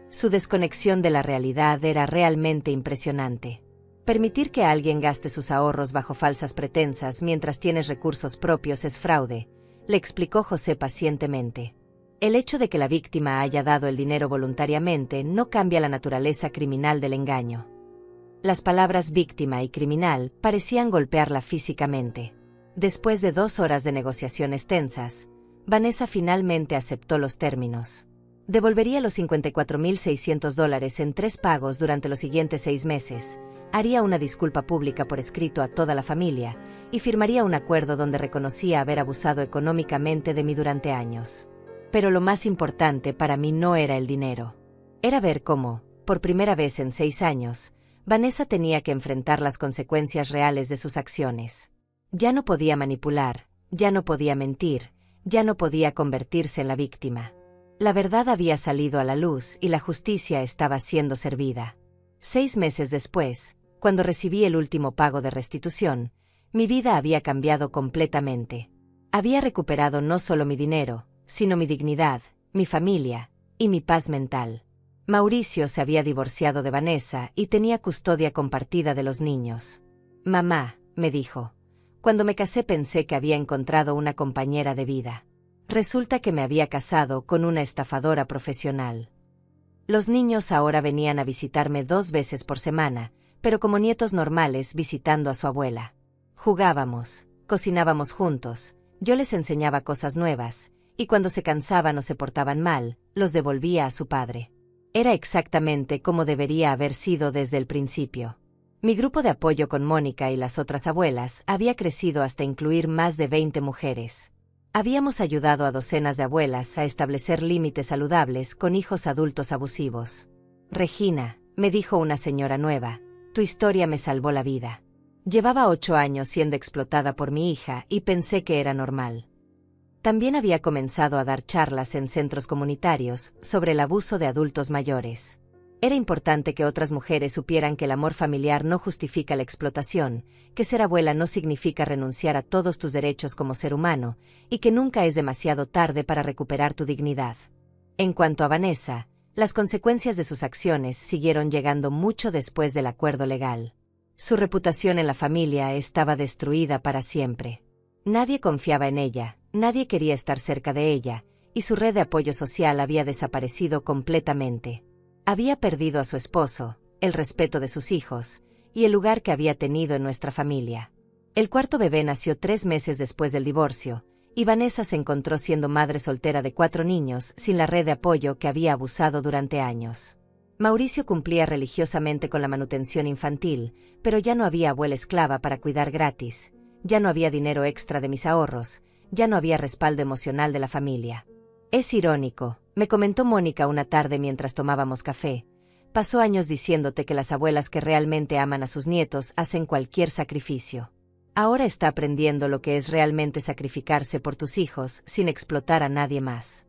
Su desconexión de la realidad era realmente impresionante. Permitir que alguien gaste sus ahorros bajo falsas pretensas mientras tienes recursos propios es fraude, le explicó José pacientemente. El hecho de que la víctima haya dado el dinero voluntariamente no cambia la naturaleza criminal del engaño. Las palabras víctima y criminal parecían golpearla físicamente. Después de 2 horas de negociaciones tensas, Vanessa finalmente aceptó los términos. Devolvería los $54,600 en 3 pagos durante los siguientes 6 meses, haría una disculpa pública por escrito a toda la familia y firmaría un acuerdo donde reconocía haber abusado económicamente de mí durante años. Pero lo más importante para mí no era el dinero. Era ver cómo, por primera vez en 6 años, Vanessa tenía que enfrentar las consecuencias reales de sus acciones. Ya no podía manipular, ya no podía mentir, ya no podía convertirse en la víctima. La verdad había salido a la luz y la justicia estaba siendo servida. 6 meses después, cuando recibí el último pago de restitución, mi vida había cambiado completamente. Había recuperado no solo mi dinero, sino mi dignidad, mi familia y mi paz mental. Mauricio se había divorciado de Vanessa y tenía custodia compartida de los niños. «Mamá», me dijo, «cuando me casé pensé que había encontrado una compañera de vida. Resulta que me había casado con una estafadora profesional». Los niños ahora venían a visitarme 2 veces por semana, pero como nietos normales visitando a su abuela. Jugábamos, cocinábamos juntos, yo les enseñaba cosas nuevas, y cuando se cansaban o se portaban mal, los devolvía a su padre. Era exactamente como debería haber sido desde el principio. Mi grupo de apoyo con Mónica y las otras abuelas había crecido hasta incluir más de 20 mujeres. Habíamos ayudado a docenas de abuelas a establecer límites saludables con hijos adultos abusivos. «Regina», me dijo una señora nueva, «tu historia me salvó la vida». Llevaba 8 años siendo explotada por mi hija y pensé que era normal. También había comenzado a dar charlas en centros comunitarios sobre el abuso de adultos mayores. Era importante que otras mujeres supieran que el amor familiar no justifica la explotación, que ser abuela no significa renunciar a todos tus derechos como ser humano, y que nunca es demasiado tarde para recuperar tu dignidad. En cuanto a Vanessa, las consecuencias de sus acciones siguieron llegando mucho después del acuerdo legal. Su reputación en la familia estaba destruida para siempre. Nadie confiaba en ella, nadie quería estar cerca de ella, y su red de apoyo social había desaparecido completamente. Había perdido a su esposo, el respeto de sus hijos, y el lugar que había tenido en nuestra familia. El cuarto bebé nació 3 meses después del divorcio, y Vanessa se encontró siendo madre soltera de 4 niños sin la red de apoyo que había abusado durante años. Mauricio cumplía religiosamente con la manutención infantil, pero ya no había abuela esclava para cuidar gratis, ya no había dinero extra de mis ahorros, ya no había respaldo emocional de la familia. «Es irónico», me comentó Mónica una tarde mientras tomábamos café. «Pasó años diciéndote que las abuelas que realmente aman a sus nietos hacen cualquier sacrificio. Ahora está aprendiendo lo que es realmente sacrificarse por tus hijos sin explotar a nadie más».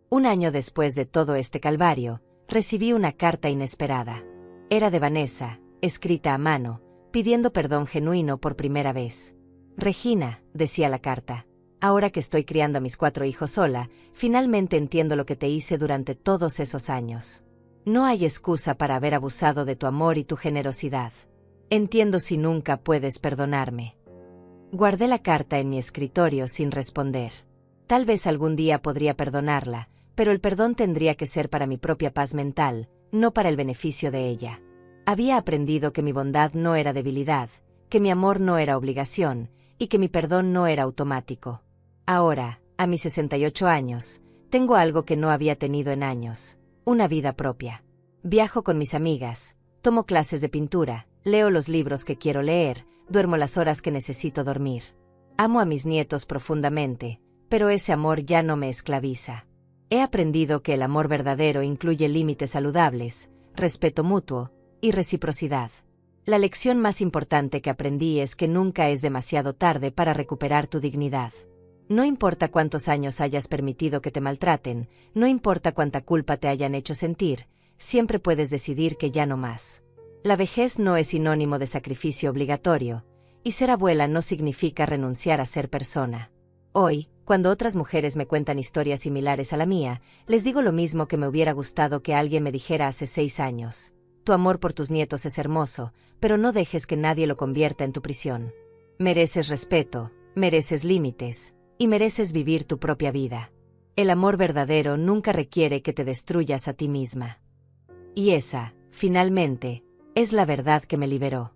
1 año después de todo este calvario, recibí una carta inesperada. Era de Vanessa, escrita a mano, pidiendo perdón genuino por primera vez. «Regina», decía la carta, «ahora que estoy criando a mis 4 hijos sola, finalmente entiendo lo que te hice durante todos esos años. No hay excusa para haber abusado de tu amor y tu generosidad. Entiendo si nunca puedes perdonarme». Guardé la carta en mi escritorio sin responder. Tal vez algún día podría perdonarla, pero el perdón tendría que ser para mi propia paz mental, no para el beneficio de ella. Había aprendido que mi bondad no era debilidad, que mi amor no era obligación, y que mi perdón no era automático. Ahora, a mis 68 años, tengo algo que no había tenido en años: una vida propia. Viajo con mis amigas, tomo clases de pintura, leo los libros que quiero leer, duermo las horas que necesito dormir. Amo a mis nietos profundamente, pero ese amor ya no me esclaviza. He aprendido que el amor verdadero incluye límites saludables, respeto mutuo y reciprocidad. La lección más importante que aprendí es que nunca es demasiado tarde para recuperar tu dignidad. No importa cuántos años hayas permitido que te maltraten, no importa cuánta culpa te hayan hecho sentir, siempre puedes decidir que ya no más. La vejez no es sinónimo de sacrificio obligatorio, y ser abuela no significa renunciar a ser persona. Hoy, cuando otras mujeres me cuentan historias similares a la mía, les digo lo mismo que me hubiera gustado que alguien me dijera hace 6 años. Tu amor por tus nietos es hermoso, pero no dejes que nadie lo convierta en tu prisión. Mereces respeto, mereces límites, y mereces vivir tu propia vida. El amor verdadero nunca requiere que te destruyas a ti misma. Y esa, finalmente, es la verdad que me liberó.